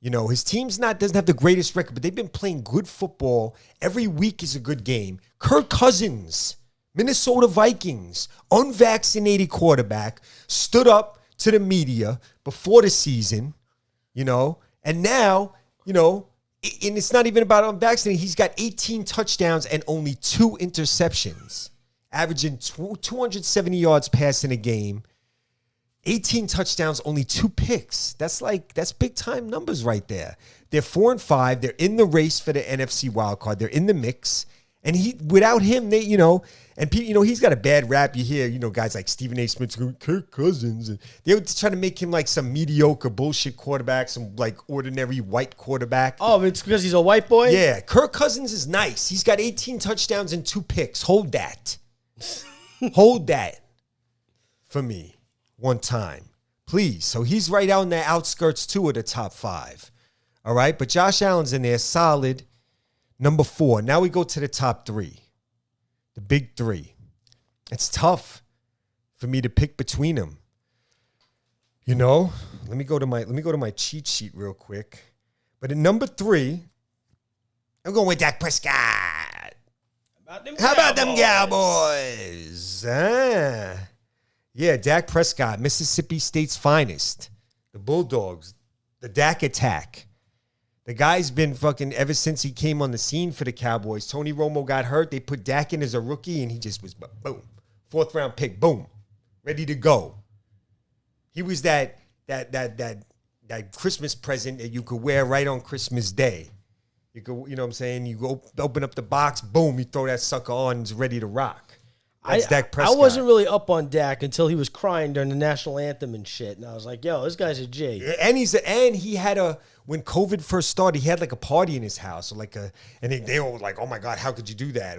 [SPEAKER 3] His team's doesn't have the greatest record, but they've been playing good football. Every week is a good game. Kirk Cousins, Minnesota Vikings, unvaccinated quarterback, stood up to the media before the season, and now, and it's not even about unvaccinated. He's got 18 touchdowns and only 2 interceptions, averaging 270 yards passing a game. 18 touchdowns, only 2 picks. That's big time numbers right there. They're 4-5. They're in the race for the NFC wildcard. They're in the mix. And without him, he's got a bad rap. You hear, guys like Stephen A. Smith, Kirk Cousins. And they try to make him like some mediocre bullshit quarterback, some like ordinary white quarterback.
[SPEAKER 2] Oh, it's because he's a white boy?
[SPEAKER 3] Yeah, Kirk Cousins is nice. He's got 18 touchdowns and 2 picks. Hold that. Hold that for me one time, please. So he's right out in the outskirts too of the top 5. All right, but Josh Allen's in there, solid. Number 4. Now we go to the top 3. The big 3. It's tough for me to pick between them. Let me go to my cheat sheet real quick. But at number 3, I'm going with Dak Prescott. How about them Cowboys? Yeah, Dak Prescott, Mississippi State's finest. The Bulldogs, the Dak attack. The guy's been fucking ever since he came on the scene for the Cowboys. Tony Romo got hurt. They put Dak in as a rookie, and he just was boom. 4th round pick, boom, ready to go. He was that Christmas present that you could wear right on Christmas Day. You could, what I'm saying? You go open up the box, boom, you throw that sucker on, it's ready to rock. That's Dak Prescott.
[SPEAKER 2] I wasn't really up on Dak until he was crying during the national anthem and shit, and I was like, yo, this guy's a G.
[SPEAKER 3] And he had when COVID first started, he had like a party in his house, and they were like, "Oh my God, how could you do that?"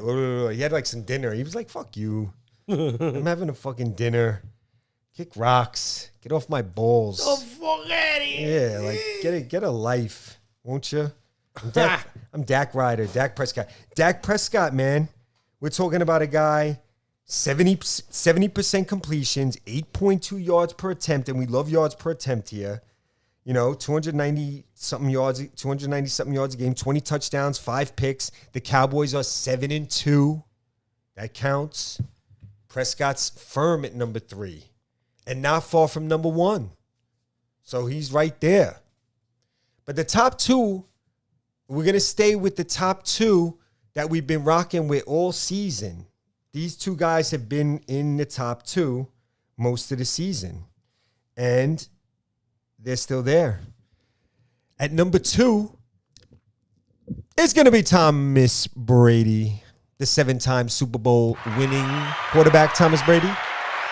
[SPEAKER 3] He had like some dinner. He was like, "Fuck you, I'm having a fucking dinner. Kick rocks, get off my balls.
[SPEAKER 2] Oh, fuck out of here.
[SPEAKER 3] Yeah, like get a life, won't you?" I'm Dak Ryder, Dak Prescott. Dak Prescott, man, we're talking about a guy. 70% completions, 8.2 yards per attempt, and we love yards per attempt here. 290-something yards a game, 20 touchdowns, 5 picks. The Cowboys are 7-2. That counts. Prescott's firm at number 3 and not far from number 1. So he's right there. But the top 2, we're going to stay with the top 2 that we've been rocking with all season. These 2 guys have been in the top 2 most of the season. And they're still there. At number 2, it's going to be Thomas Brady, the 7-time Super Bowl winning quarterback, Thomas Brady.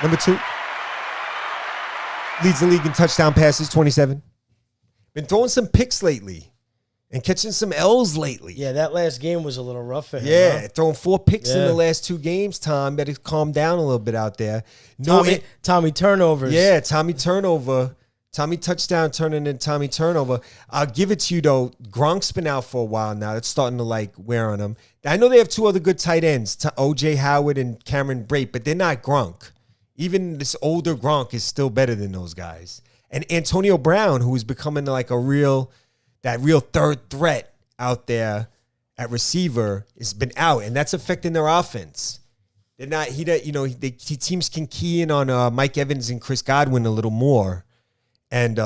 [SPEAKER 3] Number 2. Leads the league in touchdown passes, 27. Been throwing some picks lately and catching some L's lately.
[SPEAKER 2] Yeah, that last game was a little rough for him.
[SPEAKER 3] Yeah,
[SPEAKER 2] huh?
[SPEAKER 3] throwing 4 picks in
[SPEAKER 2] Yeah.
[SPEAKER 3] the last 2 games, Tom. Better calm down a little bit out there.
[SPEAKER 2] Tommy turnovers.
[SPEAKER 3] Yeah, Tommy turnover. Tommy touchdown turning into Tommy turnover. I'll give it to you, though. Gronk's been out for a while now. It's starting to, wear on him. I know they have 2 other good tight ends, O.J. Howard and Cameron Brate, but they're not Gronk. Even this older Gronk is still better than those guys. And Antonio Brown, who is becoming that real third threat out there at receiver, has been out, and that's affecting their offense. They're not. Teams can key in on Mike Evans and Chris Godwin a little more, and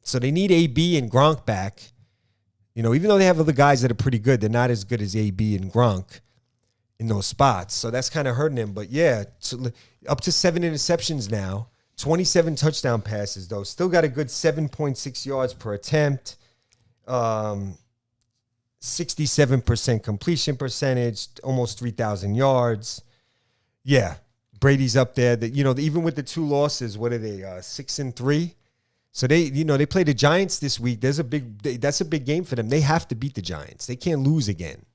[SPEAKER 3] so they need AB and Gronk back. Even though they have other guys that are pretty good, they're not as good as AB and Gronk in those spots. So that's kind of hurting him. But yeah, up to 7 interceptions now, 27 touchdown passes though. Still got a good 7.6 yards per attempt. 67% completion percentage, almost 3,000 yards. Yeah, Brady's up there. Even with the 2 losses, what are they? 6-3. So they play the Giants this week. That's a big game for them. They have to beat the Giants. They can't lose again.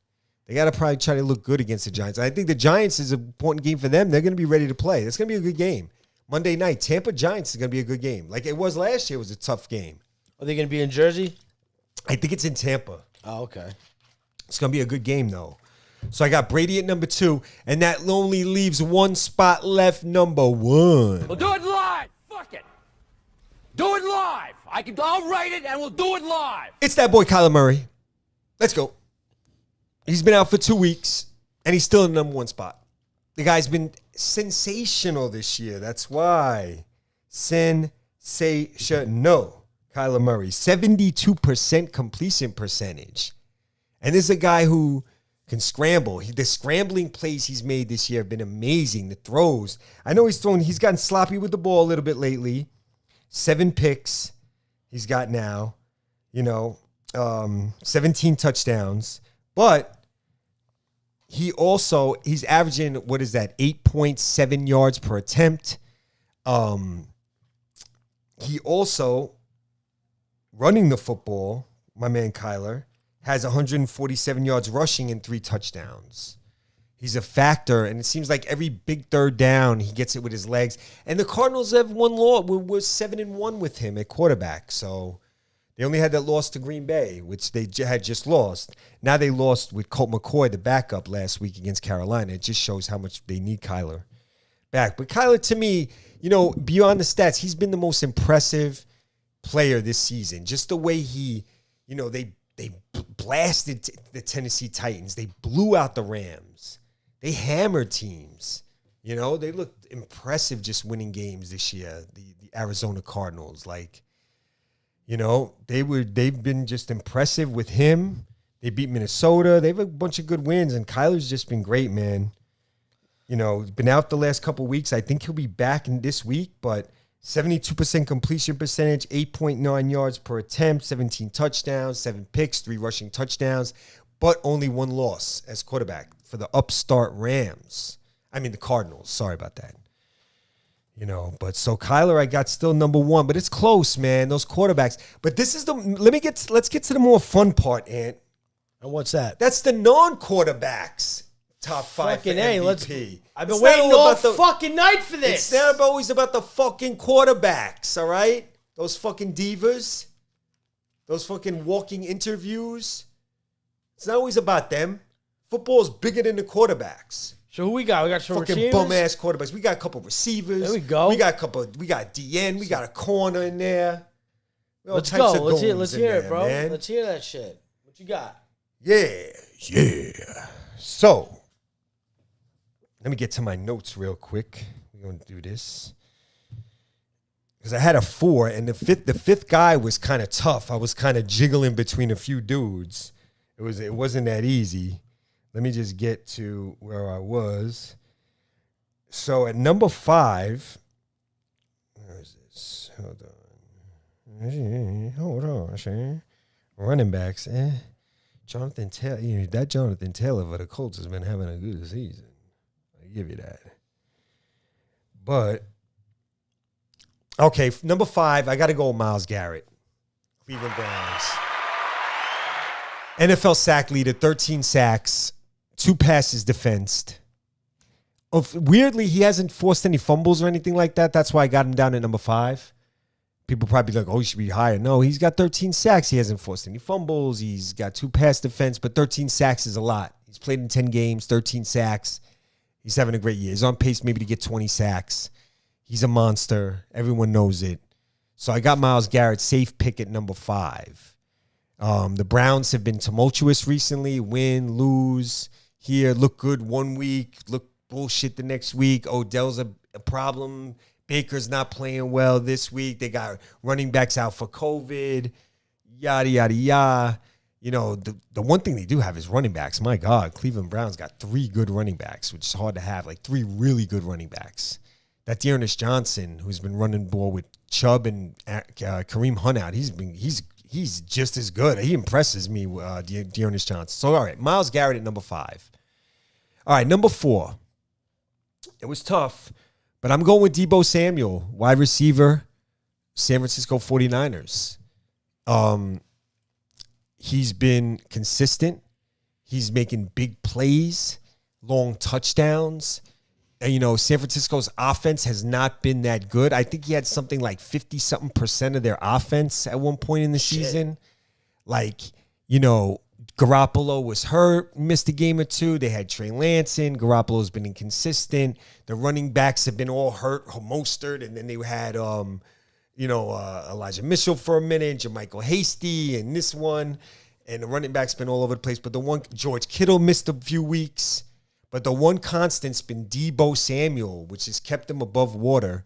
[SPEAKER 3] They got to probably try to look good against the Giants. I think the Giants is an important game for them. They're going to be ready to play. It's going to be a good game. Monday night, Tampa Giants is going to be a good game. Like it was last year. It was a tough game.
[SPEAKER 2] Are they going to be in Jersey?
[SPEAKER 3] I think it's in Tampa.
[SPEAKER 2] Oh, okay.
[SPEAKER 3] It's going to be a good game, though. So I got Brady at number 2, and that only leaves 1 spot left, number 1.
[SPEAKER 4] We'll do it live. Fuck it. Do it live. I'll write it, and we'll do it live.
[SPEAKER 3] It's that boy, Kyler Murray. Let's go. He's been out for 2 weeks, and he's still in the number 1 spot. The guy's been sensational this year. That's why. Sensational. Kyler Murray. 72% completion percentage. And this is a guy who can scramble. The scrambling plays he's made this year have been amazing. The throws. I know he's gotten sloppy with the ball a little bit lately. 7 picks he's got now. 17 touchdowns. But he's averaging, 8.7 yards per attempt. He also, running the football, my man Kyler, has 147 yards rushing and 3 touchdowns. He's a factor, and it seems like every big third down, he gets it with his legs. And the Cardinals have won loss. We're 7-1 with him at quarterback. So they only had that loss to Green Bay, which they had just lost. Now they lost with Colt McCoy, the backup, last week against Carolina. It just shows how much they need Kyler back. But Kyler, to me, beyond the stats, he's been the most impressive player this season. Just the way he, they blasted the Tennessee Titans. They blew out the Rams. They hammered teams. They looked impressive just winning games this year. The Arizona Cardinals, they've been just impressive with him. They beat Minnesota. They have a bunch of good wins, and Kyler's just been great, man. Been out the last couple of weeks. I think he'll be back in this week, but 72% completion percentage, 8.9 yards per attempt, 17 touchdowns, 7 picks, 3 rushing touchdowns, but only 1 loss as quarterback for the upstart Rams. The Cardinals. Sorry about that. But so Kyler, I got still number 1, but it's close, man. Those quarterbacks. But this is let's get to the more fun part, Ant.
[SPEAKER 2] And what's that?
[SPEAKER 3] That's the non-quarterbacks. Top 5
[SPEAKER 2] Fucking
[SPEAKER 3] for
[SPEAKER 2] A,
[SPEAKER 3] MVP.
[SPEAKER 2] I've been
[SPEAKER 3] It's
[SPEAKER 2] waiting
[SPEAKER 3] not
[SPEAKER 2] all
[SPEAKER 3] about the-
[SPEAKER 2] fucking night for this.
[SPEAKER 3] It's not always about the fucking quarterbacks, all right? Those fucking divas. Those fucking walking interviews. It's not always about them. Football's bigger than the quarterbacks.
[SPEAKER 2] So who we got? We got some
[SPEAKER 3] Fucking
[SPEAKER 2] receivers?
[SPEAKER 3] bum-ass quarterbacks. We got a couple receivers.
[SPEAKER 2] There we go.
[SPEAKER 3] We got DN. We got a corner in there. All
[SPEAKER 2] Let's
[SPEAKER 3] types
[SPEAKER 2] go.
[SPEAKER 3] of
[SPEAKER 2] Let's hear
[SPEAKER 3] goons in
[SPEAKER 2] it,
[SPEAKER 3] there,
[SPEAKER 2] bro.
[SPEAKER 3] man.
[SPEAKER 2] Let's hear that shit. What you got?
[SPEAKER 3] Yeah. So, Let me get to my notes real quick. We're going to do this. Because I had a 4, and the fifth guy was kind of tough. I was kind of jiggling between a few dudes. It wasn't that easy. Let me just get to where I was. So at number 5, where is this? Hold on. Running backs, Jonathan Taylor. That Jonathan Taylor for the Colts has been having a good season. I give you that. But okay, number 5, I got to go with Myles Garrett, Cleveland Browns. NFL sack leader, 13 sacks, 2 passes defensed. Weirdly, he hasn't forced any fumbles or anything like that. That's why I got him down at number 5. People probably be like, oh, he should be higher. No, he's got 13 sacks. He hasn't forced any fumbles. He's got 2 pass defense, but 13 sacks is a lot. He's played in 10 games, 13 sacks. He's having a great year. He's on pace maybe to get 20 sacks. He's a monster. Everyone knows it. So I got Myles Garrett, safe pick at number 5. The Browns have been tumultuous recently. Win, lose. Here, look good one week. Look bullshit the next week. Odell's a problem. Baker's not playing well this week. They got running backs out for COVID. Yada, yada, yada. You know, the one thing they do have is running backs. My God, Cleveland Browns got 3 good running backs, which is hard to have. Like 3 really good running backs. That Dearness Johnson, who's been running ball with Chubb and Kareem Hunt out, he's just as good. He impresses me, Dearness Johnson. So, all right, Myles Garrett at number 5. All right, number 4. It was tough, but I'm going with Deebo Samuel, wide receiver, San Francisco 49ers. He's been consistent. He's making big plays, long touchdowns. And, you know, San Francisco's offense has not been that good. I think he had something like 50-something% of their offense at one point in the season. Like, you know, Garoppolo was hurt, missed a game or 2. They had Trey Lance in. Garoppolo's been inconsistent. The running backs have been all hurt, Mostert, and then they had, Elijah Mitchell for a minute, Jermichael Hasty, and this one. And the running back's been all over the place. But the one, George Kittle missed a few weeks. But the one constant's been Deebo Samuel, which has kept him above water.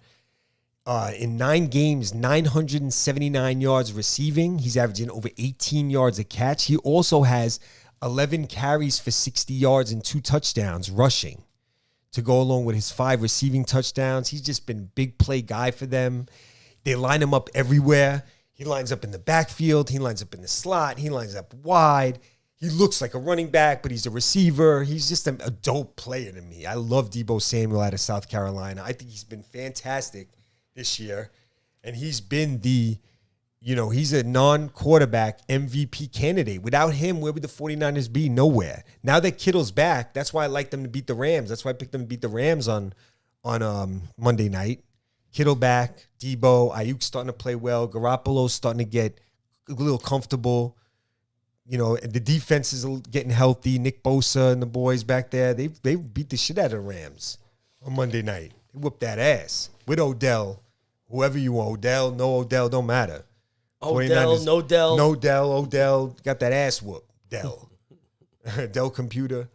[SPEAKER 3] In 9 games, 979 yards receiving. He's averaging over 18 yards a catch. He also has 11 carries for 60 yards and 2 touchdowns rushing to go along with his 5 receiving touchdowns. He's just been a big play guy for them. They line him up everywhere. He lines up in the backfield. He lines up in the slot. He lines up wide. He looks like a running back, but he's a receiver. He's just a dope player to me. I love Deebo Samuel out of South Carolina. I think he's been fantastic this year. And he's been he's a non-quarterback MVP candidate. Without him, where would the 49ers be? Nowhere. Now that Kittle's back, that's why I like them to beat the Rams. That's why I picked them to beat the Rams on Monday night. Kittle back, Deebo, Ayuk starting to play well. Garoppolo's starting to get a little comfortable. You know, the defense is getting healthy. Nick Bosa and the boys back there, they beat the shit out of the Rams on Monday night. They whooped that ass with Odell. Whoever you want, Odell, no Odell, don't matter.
[SPEAKER 2] Odell, no Dell.
[SPEAKER 3] No Dell, Odell, got that ass whoop. Dell. Dell Computer.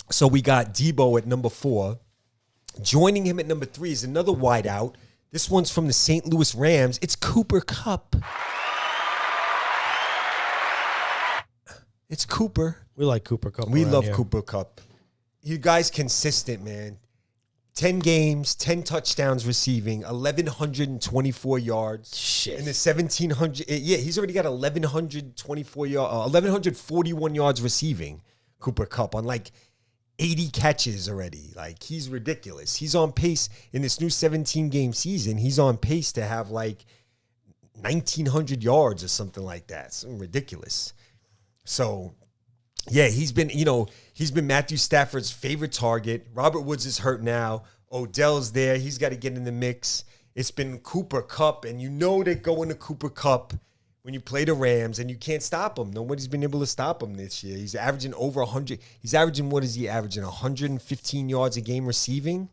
[SPEAKER 3] So we got Deebo at number 4. Joining him at number 3 is another wideout. This one's from the St. Louis Rams. It's Cooper Kupp. It's Cooper.
[SPEAKER 2] We like Cooper Kupp.
[SPEAKER 3] We love
[SPEAKER 2] here.
[SPEAKER 3] Cooper Kupp. You guys consistent, man. 10 games, 10 touchdowns receiving, 1,124 yards.
[SPEAKER 2] Shit.
[SPEAKER 3] In the 1,700. Yeah, he's already got 1,141 yards receiving, Cooper Kupp, on like 80 catches already. Like, he's ridiculous. He's on pace in this new 17-game season. He's on pace to have like 1,900 yards or something like that. Something ridiculous. So, yeah, he's been Matthew Stafford's favorite target. Robert Woods is hurt now. Odell's there. He's got to get in the mix. It's been Cooper Kupp, and you know they go into Cooper Kupp when you play the Rams, and you can't stop him. Nobody's been able to stop him this year. He's averaging over 100. He's averaging, what is he averaging, 115 yards a game receiving?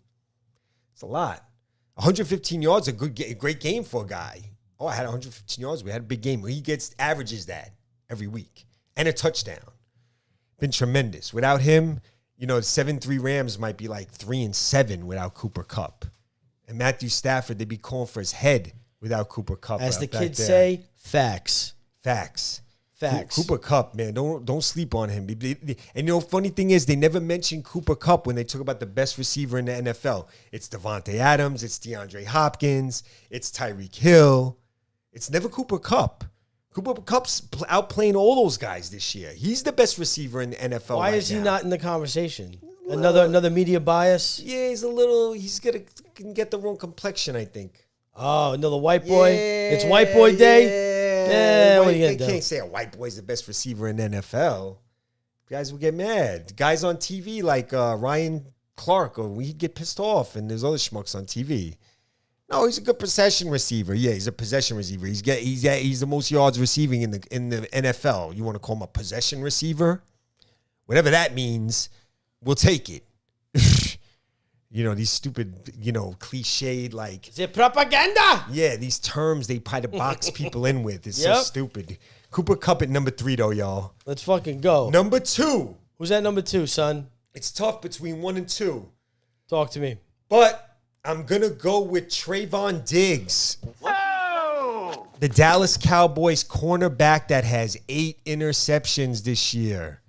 [SPEAKER 3] It's a lot. 115 yards is a great game for a guy. Oh, I had 115 yards. We had a big game. He averages that every week. And a touchdown. Been tremendous. Without him, You know, 7-3 Rams might be like 3-7 without Cooper Kupp. And Matthew Stafford, they'd be calling for his head without Cooper Kupp.
[SPEAKER 2] As the
[SPEAKER 3] back
[SPEAKER 2] kids
[SPEAKER 3] there.
[SPEAKER 2] say, facts.
[SPEAKER 3] Facts.
[SPEAKER 2] Facts.
[SPEAKER 3] Cooper Kupp, man, don't sleep on him. And you know, funny thing is, they never mentioned Cooper Kupp when they talk about the best receiver in the NFL. It's Devontae Adams, it's DeAndre Hopkins, it's Tyreek Hill. It's never Cooper Kupp. Cooper Kupp's outplaying all those guys this year. He's the best receiver in the NFL.
[SPEAKER 2] Why
[SPEAKER 3] right
[SPEAKER 2] is he
[SPEAKER 3] now.
[SPEAKER 2] not in the conversation? Another media bias?
[SPEAKER 3] Yeah, he's gonna get the wrong complexion, I think.
[SPEAKER 2] Oh, another white boy?
[SPEAKER 3] Yeah,
[SPEAKER 2] It's white boy day? Yeah, what are you
[SPEAKER 3] They
[SPEAKER 2] gonna do?
[SPEAKER 3] can't say a white boy's the best receiver in the NFL. Guys will get mad. Guys on TV like Ryan Clark, or he'd get pissed off, and there's other schmucks on TV. No, he's a good possession receiver. Yeah, he's a possession receiver. He's the most yards receiving in the NFL. You want to call him a possession receiver? Whatever that means, we'll take it. You know, these stupid, cliched, like...
[SPEAKER 2] Is it propaganda?
[SPEAKER 3] Yeah, these terms they try to box people in with. It's so
[SPEAKER 2] Yep.
[SPEAKER 3] stupid. Cooper Kupp at number 3, though, y'all.
[SPEAKER 2] Let's fucking go.
[SPEAKER 3] Number 2.
[SPEAKER 2] Who's at number 2, son?
[SPEAKER 3] It's tough between 1 and 2.
[SPEAKER 2] Talk to me.
[SPEAKER 3] But I'm going to go with Trayvon Diggs. The Dallas Cowboys cornerback that has 8 interceptions this year.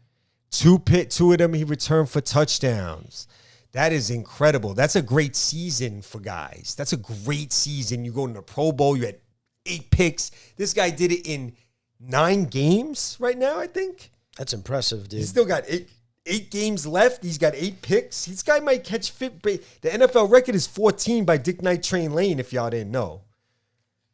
[SPEAKER 3] Two of them he returned for touchdowns. That is incredible. That's a great season for guys. That's a great season. You go to the Pro Bowl, you had 8 picks. This guy did it in 9 games right now, I think.
[SPEAKER 2] That's impressive, dude.
[SPEAKER 3] He's still got 8 games left. He's got 8 picks. This guy might catch fit. The NFL record is 14 by Dick Night Train Lane, if y'all didn't know.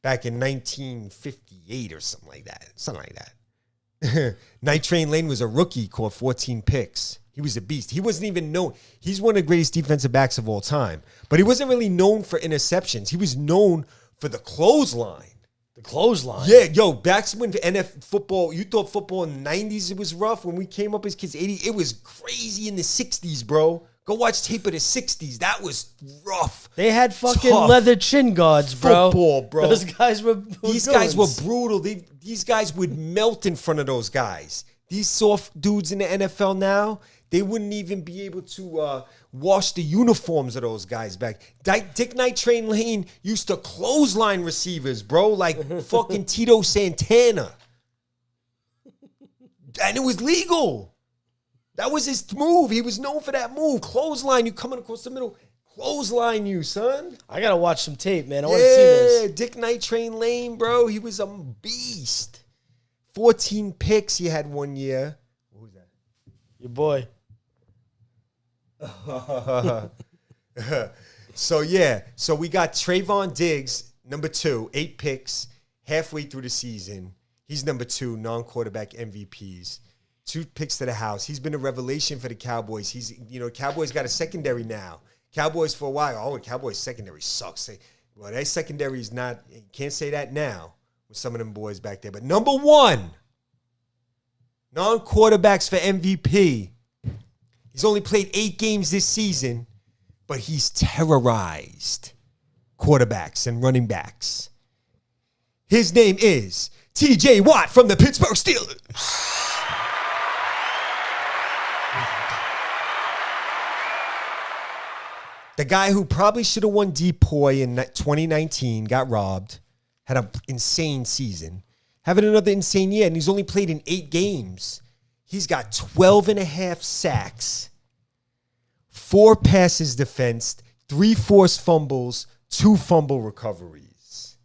[SPEAKER 3] Back in 1958 or something like that. Night Train Lane was a rookie, caught 14 picks. He was a beast. He wasn't even known. He's one of the greatest defensive backs of all time. But he wasn't really known for interceptions. He was known for the clothesline.
[SPEAKER 2] The clothesline.
[SPEAKER 3] Yeah, yo, back when NFL football, you thought football in the 90s, it was rough. When we came up as kids, 80s, it was crazy in the 60s, bro. Go watch tape of the 60s. That was rough.
[SPEAKER 2] They had fucking
[SPEAKER 3] Tough.
[SPEAKER 2] leather chin guards, bro.
[SPEAKER 3] Football, bro.
[SPEAKER 2] Those guys were
[SPEAKER 3] These guys were
[SPEAKER 2] goons.
[SPEAKER 3] brutal. These guys would melt in front of those guys. These soft dudes in the NFL now, they wouldn't even be able to wash the uniforms of those guys back. Dick Night Train Lane used to clothesline receivers, bro, like fucking Tito Santana. And it was legal. That was his move. He was known for that move. Clothesline, you coming across the middle. Clothesline you, son.
[SPEAKER 2] I gotta watch some tape, man. I want to see this.
[SPEAKER 3] Dick Night Train Lane, bro. He was a beast. 14 picks he had one year. What was that?
[SPEAKER 2] Your boy.
[SPEAKER 3] So we got Trayvon Diggs, number 2, 8 picks, halfway through the season. He's number 2, non-quarterback MVPs. 2 picks to the house. He's been a revelation for the Cowboys. Cowboys got a secondary now. Cowboys for a while. Cowboys secondary sucks. Well, their secondary is not, can't say that now with some of them boys back there. But number 1, non-quarterbacks for MVP. He's only played 8 games this season, but he's terrorized quarterbacks and running backs. His name is TJ Watt from the Pittsburgh Steelers. The guy who probably should have won Depoy in 2019 got robbed, had an insane season, having another insane year, and he's only played in 8 games. He's got 12 and a half sacks, 4 passes defensed, 3 forced fumbles, 2 fumble recoveries.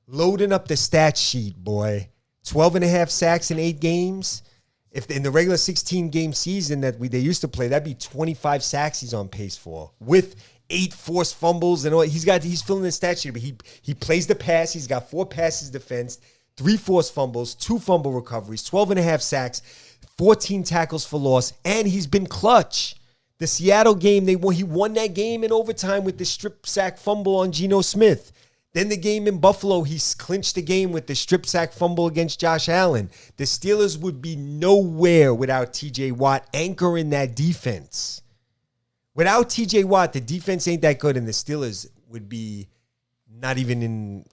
[SPEAKER 3] Loading up the stat sheet, boy. 12 and a half sacks in 8 games. If in the regular 16-game season that they used to play, that'd be 25 sacks he's on pace for, with 8 forced fumbles and all. He's filling the stat sheet, but he plays the pass. He's got 4 passes defensed, 3 forced fumbles, 2 fumble recoveries, 12 and a half sacks, 14 tackles for loss, and he's been clutch. The Seattle game, he won that game in overtime with the strip sack fumble on Geno Smith. Then the game in Buffalo, he clinched the game with the strip sack fumble against Josh Allen. The Steelers would be nowhere without TJ Watt anchoring that defense. Without TJ Watt, the defense ain't that good, and the Steelers would be not even in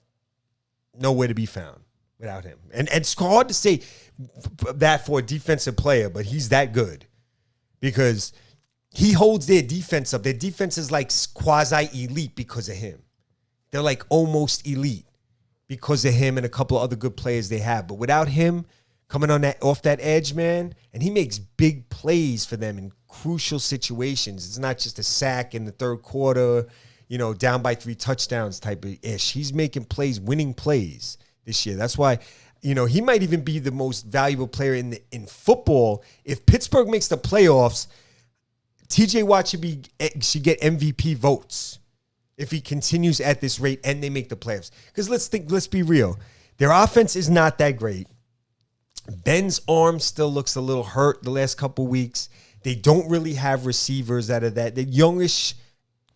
[SPEAKER 3] nowhere to be found without him. And it's hard to say that for a defensive player, but he's that good. Because he holds their defense up. Their defense is like quasi-elite because of him. They're like almost elite because of him and a couple of other good players they have. But without him coming on that off that edge, man, and he makes big plays for them in crucial situations. It's not just a sack in the third quarter, down by 3 touchdowns type of ish. He's making plays, winning plays this year. That's why, he might even be the most valuable player in football. If Pittsburgh makes the playoffs, TJ Watt should get MVP votes if he continues at this rate and they make the playoffs. Because let's be real. Their offense is not that great. Ben's arm still looks a little hurt the last couple weeks. They don't really have receivers out of that. They're youngish,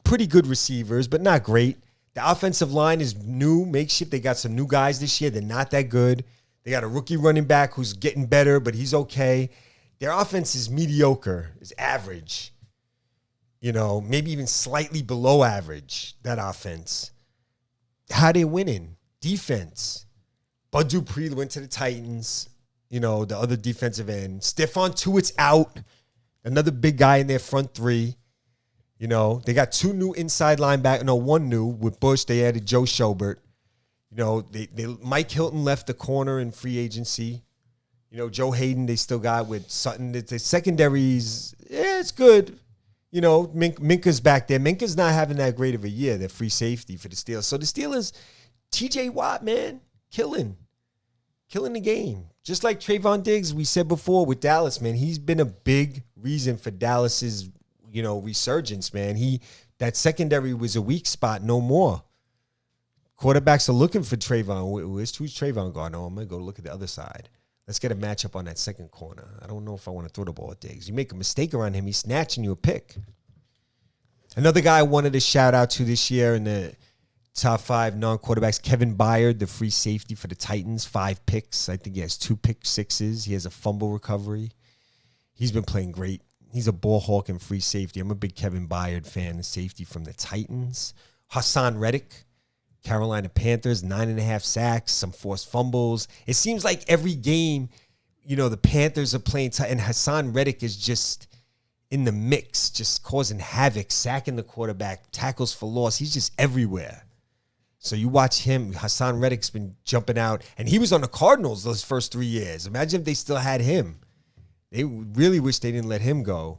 [SPEAKER 3] pretty good receivers, but not great. The offensive line is new, makeshift. They got some new guys this year. They're not that good. They got a rookie running back who's getting better, but he's okay. Their offense is mediocre, is average. Maybe even slightly below average, that offense. How they winning? Defense. Bud Dupree went to the Titans, the other defensive end. Stephon Tuitt's out. Another big guy in their front three. They got 2 new inside linebackers. No, 1 new. With Bush, they added Joe Schobert. Mike Hilton left the corner in free agency. Joe Hayden, they still got with Sutton. The secondaries, it's good. Minka's back there. Minka's not having that great of a year. They're free safety for the Steelers. So the Steelers, TJ Watt, man, killing the game. Just like Trayvon Diggs, we said before with Dallas, man, he's been a big reason for Dallas's, resurgence, man. That secondary was a weak spot, no more. Quarterbacks are looking for Trayvon. Who's Trayvon going? Oh, I'm going to go look at the other side. Let's get a matchup on that second corner. I don't know if I want to throw the ball at Diggs. You make a mistake around him, he's snatching you a pick. Another guy I wanted to shout out to this year in the top 5 non-quarterbacks, Kevin Byard, the free safety for the Titans, 5 picks. I think he has 2 pick sixes. He has a fumble recovery. He's been playing great. He's a ball hawk and free safety. I'm a big Kevin Byard fan, the safety from the Titans. Hassan Reddick, Carolina Panthers, 9.5 sacks, some forced fumbles. It seems like every game, the Panthers are playing and Hassan Reddick is just in the mix, just causing havoc, sacking the quarterback, tackles for loss. He's just everywhere. So you watch him. Hassan Reddick's been jumping out, and he was on the Cardinals those first 3 years. Imagine if they still had him. They really wish they didn't let him go.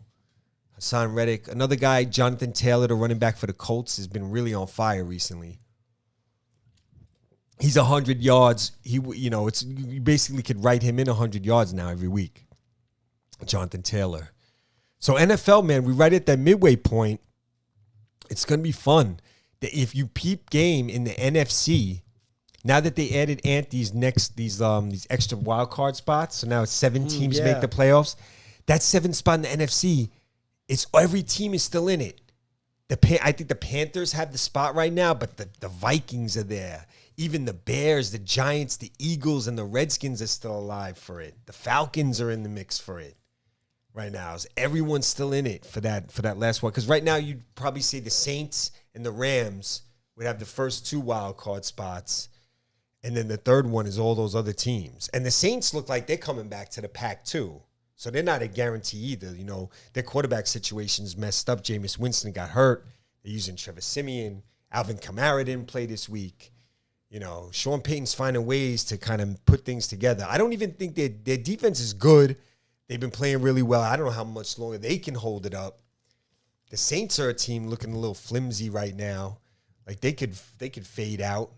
[SPEAKER 3] Hassan Reddick. Another guy, Jonathan Taylor, the running back for the Colts, has been really on fire recently. He's 100 yards. You basically could write him in 100 yards now every week. Jonathan Taylor. So NFL, man, we're right at that midway point. It's going to be fun. If you peep game in the NFC, now that they added these extra wild card spots, so now it's 7 teams make the playoffs. That 7th spot in the NFC, it's every team is still in it. I think the Panthers have the spot right now, but the Vikings are there. Even the Bears, the Giants, the Eagles, and the Redskins are still alive for it. The Falcons are in the mix for it right now. So everyone's still in it for that last one. Because right now you'd probably say the Saints and the Rams would have the first 2 wild card spots. And then the third one is all those other teams. And the Saints look like they're coming back to the pack too. So they're not a guarantee either. Their quarterback situation's messed up. Jameis Winston got hurt. They're using Trevor Siemian. Alvin Kamara didn't play this week. Sean Payton's finding ways to kind of put things together. I don't even think their defense is good. They've been playing really well. I don't know how much longer they can hold it up. The Saints are a team looking a little flimsy right now. Like they could fade out.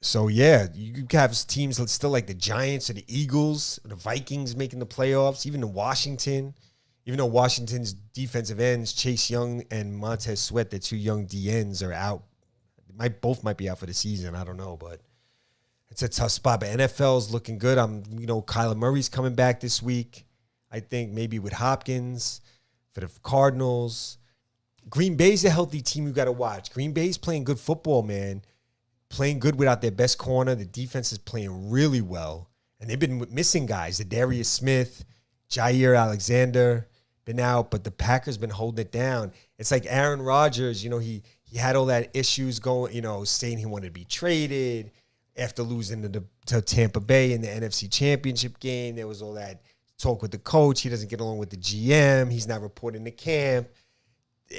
[SPEAKER 3] So yeah, you have teams that still like the Giants or the Eagles, or the Vikings making the playoffs, even the Washington. Even though Washington's defensive ends, Chase Young and Montez Sweat, the 2 young DNs, are out. Both might be out for the season. I don't know, but it's a tough spot. But NFL's looking good. Kyler Murray's coming back this week. I think maybe with Hopkins for the Cardinals. Green Bay's a healthy team you got to watch. Green Bay's playing good football, man. Playing good without their best corner. The defense is playing really well. And they've been missing guys. Darius Smith, Jair Alexander been out, but the Packers been holding it down. It's like Aaron Rodgers, he had all that issues going, saying he wanted to be traded after losing to Tampa Bay in the NFC Championship game. There was all that talk with the coach. He doesn't get along with the GM. He's not reporting to camp.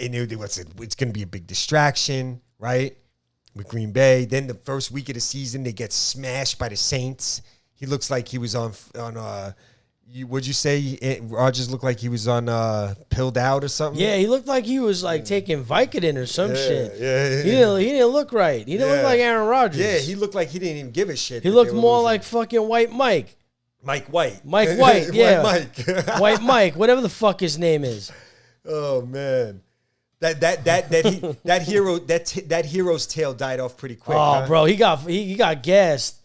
[SPEAKER 3] And it's going to be a big distraction, right? With Green Bay. Then the first week of the season, they get smashed by the Saints. He looks like he was on what'd you say? Rodgers looked like he was on pilled out or something?
[SPEAKER 2] Yeah, he looked like he was like taking Vicodin or some shit.
[SPEAKER 3] Yeah.
[SPEAKER 2] He didn't look right. He didn't look like Aaron Rodgers.
[SPEAKER 3] Yeah, he looked like he didn't even give a shit.
[SPEAKER 2] He looked more like fucking White Mike.
[SPEAKER 3] Mike White.
[SPEAKER 2] Mike White, yeah.
[SPEAKER 3] White Mike.
[SPEAKER 2] White Mike, whatever the fuck his name is.
[SPEAKER 3] Oh man. That hero's tale died off pretty quick.
[SPEAKER 2] Oh, bro, he got gassed.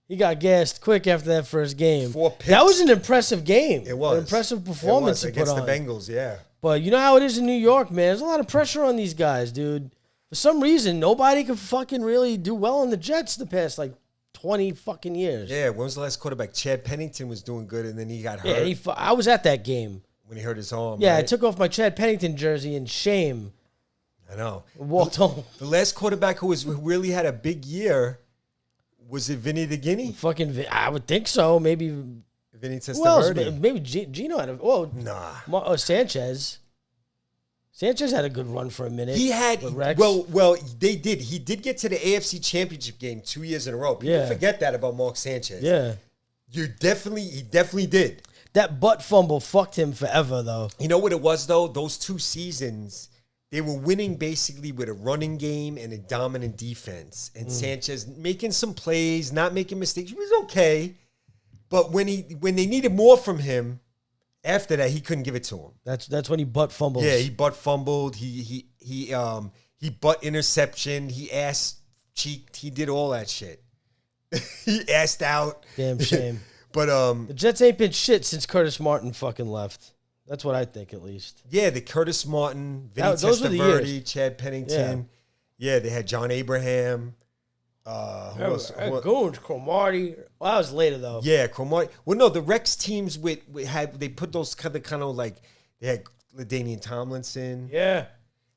[SPEAKER 2] He got gassed quick after that first game.
[SPEAKER 3] 4 picks.
[SPEAKER 2] That was an impressive game.
[SPEAKER 3] It was
[SPEAKER 2] An impressive performance
[SPEAKER 3] it was
[SPEAKER 2] to put
[SPEAKER 3] against
[SPEAKER 2] on.
[SPEAKER 3] the Bengals, yeah.
[SPEAKER 2] But you know how it is in New York, man. There's a lot of pressure on these guys, dude. For some reason, nobody could fucking really do well on the Jets the past, like, 20 fucking years.
[SPEAKER 3] Yeah, when was the last quarterback? Chad Pennington was doing good, and then he got hurt
[SPEAKER 2] Yeah, I was at that game.
[SPEAKER 3] when he hurt his arm.
[SPEAKER 2] Yeah, I
[SPEAKER 3] right?
[SPEAKER 2] took off my Chad Pennington jersey in shame.
[SPEAKER 3] I know.
[SPEAKER 2] Walked home.
[SPEAKER 3] The last quarterback who really had a big year, was it Vinny the Guinea?
[SPEAKER 2] I would think so. Maybe.
[SPEAKER 3] Vinny
[SPEAKER 2] Who else?
[SPEAKER 3] Testaverde?
[SPEAKER 2] Maybe Gino had a. Oh,
[SPEAKER 3] Nah.
[SPEAKER 2] Sanchez. Sanchez had a good run for a minute.
[SPEAKER 3] He had
[SPEAKER 2] with Rex.
[SPEAKER 3] well, they did. He did get to the AFC Championship game 2 years in a row. People
[SPEAKER 2] Yeah.
[SPEAKER 3] forget that about Mark Sanchez.
[SPEAKER 2] Yeah.
[SPEAKER 3] He definitely did.
[SPEAKER 2] That butt fumble fucked him forever, though.
[SPEAKER 3] You know what it was though? Those 2 seasons, they were winning basically with a running game and a dominant defense. And Sanchez making some plays, not making mistakes. He was okay. But when they needed more from him, after that, he couldn't give it to him.
[SPEAKER 2] That's when he butt fumbles.
[SPEAKER 3] Yeah, he butt fumbled. He butt interception. He ass cheeked. He did all that shit. He assed out.
[SPEAKER 2] Damn shame.
[SPEAKER 3] But
[SPEAKER 2] The Jets ain't been shit since Curtis Martin fucking left. That's what I think, at least.
[SPEAKER 3] yeah, the Curtis Martin, Vinny
[SPEAKER 2] Those were the
[SPEAKER 3] Testaverde,
[SPEAKER 2] years.
[SPEAKER 3] Chad Pennington. Yeah, they had John Abraham. Who else?
[SPEAKER 2] Goons, Cromartie. Well, that was later, though.
[SPEAKER 3] Yeah, Cromartie. Well, no, the Rex teams they put those kind of like they had LaDainian Tomlinson.
[SPEAKER 2] Yeah.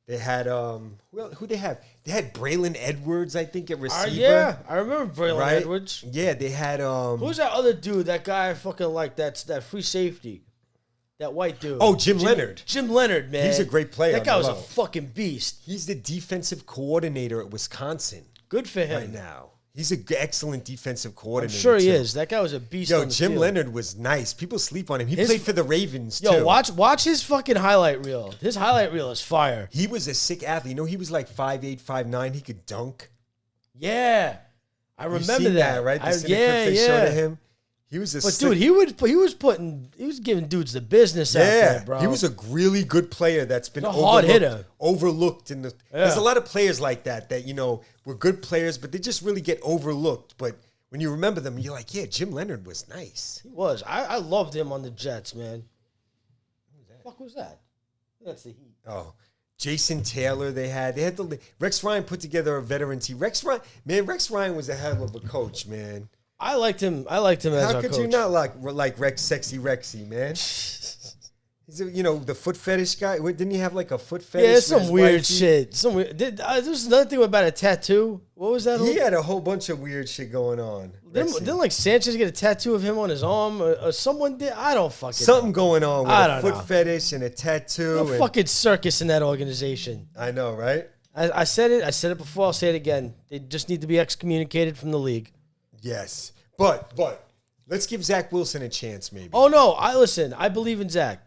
[SPEAKER 3] They had who they have? They had Braylon Edwards, I think, at receiver.
[SPEAKER 2] Yeah. I remember Braylon
[SPEAKER 3] right?
[SPEAKER 2] Edwards.
[SPEAKER 3] Yeah, they had
[SPEAKER 2] Who's that other dude? That guy I fucking like. That's that free safety. That white dude.
[SPEAKER 3] Oh, Jim Leonard.
[SPEAKER 2] Jim Leonard, man.
[SPEAKER 3] He's a great player
[SPEAKER 2] That
[SPEAKER 3] on
[SPEAKER 2] guy
[SPEAKER 3] the
[SPEAKER 2] was a
[SPEAKER 3] low.
[SPEAKER 2] fucking beast.
[SPEAKER 3] He's the defensive coordinator at Wisconsin
[SPEAKER 2] Good for him.
[SPEAKER 3] right now. He's an excellent defensive
[SPEAKER 2] I'm
[SPEAKER 3] coordinator.
[SPEAKER 2] sure he
[SPEAKER 3] too.
[SPEAKER 2] is. That guy was a beast.
[SPEAKER 3] Yo,
[SPEAKER 2] on the
[SPEAKER 3] Jim
[SPEAKER 2] field.
[SPEAKER 3] Leonard was nice. People sleep on him. He
[SPEAKER 2] His-
[SPEAKER 3] played for the Ravens too.
[SPEAKER 2] Yo, watch his fucking highlight reel. His highlight reel is fire.
[SPEAKER 3] He was a sick athlete. You know, he was like 5'8", 5'9". He could dunk.
[SPEAKER 2] Yeah, I
[SPEAKER 3] You
[SPEAKER 2] remember
[SPEAKER 3] seen
[SPEAKER 2] that.
[SPEAKER 3] right? The
[SPEAKER 2] I,
[SPEAKER 3] Cinecrypt
[SPEAKER 2] yeah,
[SPEAKER 3] they showed
[SPEAKER 2] yeah.
[SPEAKER 3] of him. He was a
[SPEAKER 2] But
[SPEAKER 3] sick,
[SPEAKER 2] dude, he was giving dudes the business out there, bro.
[SPEAKER 3] he was a really good player that's been
[SPEAKER 2] A hard hitter.
[SPEAKER 3] overlooked in the. There's a lot of players like that were good players, but they just really get overlooked. But when you remember them, you're like, yeah, Jim Leonard was nice.
[SPEAKER 2] He was. I loved him on the Jets, man. What the fuck was that? That's the Heat.
[SPEAKER 3] Oh, Jason Taylor. They had the Rex Ryan put together a veteran team. Rex Ryan was a hell of a coach, man.
[SPEAKER 2] I liked him as
[SPEAKER 3] How
[SPEAKER 2] our
[SPEAKER 3] could
[SPEAKER 2] coach.
[SPEAKER 3] you not like Rex, sexy Rexy, man? He's the foot fetish guy. Didn't he have like a foot fetish?
[SPEAKER 2] Yeah, it's
[SPEAKER 3] with
[SPEAKER 2] some
[SPEAKER 3] his
[SPEAKER 2] weird
[SPEAKER 3] wifey?
[SPEAKER 2] shit. Some weird. There's another thing about a tattoo. What was that?
[SPEAKER 3] He had a whole bunch of weird shit going on.
[SPEAKER 2] Didn't like Sanchez get a tattoo of him on his arm, or someone did? I don't fucking
[SPEAKER 3] Something going on with
[SPEAKER 2] I
[SPEAKER 3] a
[SPEAKER 2] don't
[SPEAKER 3] foot
[SPEAKER 2] know.
[SPEAKER 3] fetish and a tattoo.
[SPEAKER 2] know. A fucking circus in that organization.
[SPEAKER 3] I know, right?
[SPEAKER 2] I said it. I said it before. I'll say it again. They just need to be excommunicated from the league.
[SPEAKER 3] Yes, but let's give Zach Wilson a chance, maybe.
[SPEAKER 2] Oh no! I believe in Zach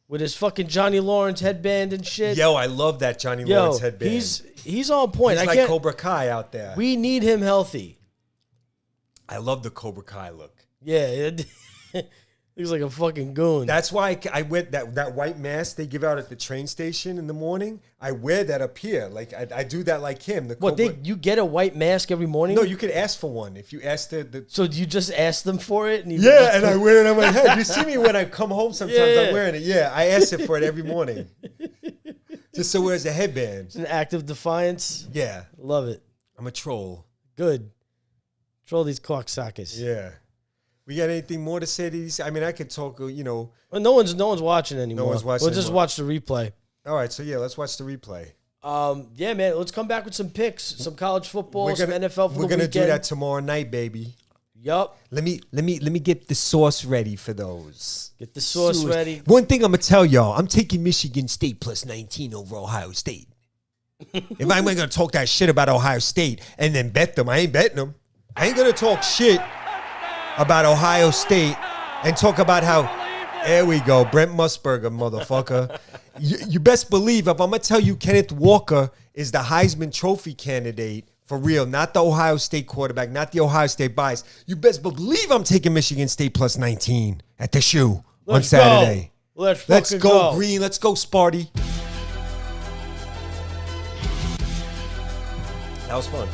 [SPEAKER 2] with his fucking Johnny Lawrence headband and shit.
[SPEAKER 3] Yo, I love that Johnny
[SPEAKER 2] Yo,
[SPEAKER 3] Lawrence headband.
[SPEAKER 2] he's on point.
[SPEAKER 3] He's
[SPEAKER 2] I
[SPEAKER 3] like
[SPEAKER 2] can't.
[SPEAKER 3] Cobra Kai out there.
[SPEAKER 2] We need him healthy.
[SPEAKER 3] I love the Cobra Kai look.
[SPEAKER 2] Yeah, looks like a fucking goon.
[SPEAKER 3] That's why I wear that white mask they give out at the train station in the morning. I wear that up here. Like I do that like him. The
[SPEAKER 2] What
[SPEAKER 3] Cobra-
[SPEAKER 2] you get a white mask every morning?
[SPEAKER 3] No, you could ask for one if you ask the.
[SPEAKER 2] So do you just ask them for it? And you
[SPEAKER 3] Yeah, and I wear it on my head. You see me when I come home sometimes.
[SPEAKER 2] Yeah.
[SPEAKER 3] I'm wearing it. Yeah, I ask it for it every morning. Just so it as a headband.
[SPEAKER 2] It's an act of defiance.
[SPEAKER 3] Yeah,
[SPEAKER 2] Love it.
[SPEAKER 3] I'm a troll.
[SPEAKER 2] Good. Troll these cocksuckers.
[SPEAKER 3] Yeah. We got anything more to say to these? I mean, I could talk,
[SPEAKER 2] Well, no one's watching anymore.
[SPEAKER 3] one's watching
[SPEAKER 2] We'll just
[SPEAKER 3] anymore.
[SPEAKER 2] watch the replay.
[SPEAKER 3] All right, so yeah, let's watch the replay.
[SPEAKER 2] Yeah, man. Let's come back with some picks, some college football, some NFL for
[SPEAKER 3] We're
[SPEAKER 2] the
[SPEAKER 3] gonna
[SPEAKER 2] weekend.
[SPEAKER 3] do that tomorrow night, baby.
[SPEAKER 2] Yup.
[SPEAKER 3] Let me get the sauce ready for those.
[SPEAKER 2] Get the sauce ready.
[SPEAKER 3] One thing I'm gonna tell y'all, I'm taking Michigan State plus 19 over Ohio State. If I'm gonna talk that shit about Ohio State and then bet them, I ain't betting them. I ain't gonna talk shit about Ohio State and talk about how, there we go, Brent Musburger, motherfucker. You best believe if I'm gonna tell you Kenneth Walker is the Heisman Trophy candidate for real, not the Ohio State quarterback, not the Ohio State bias. You best believe I'm taking Michigan State plus 19 at the shoe on Saturday.
[SPEAKER 2] Let's
[SPEAKER 3] go, Green. Let's go, Sparty.
[SPEAKER 2] That was fun.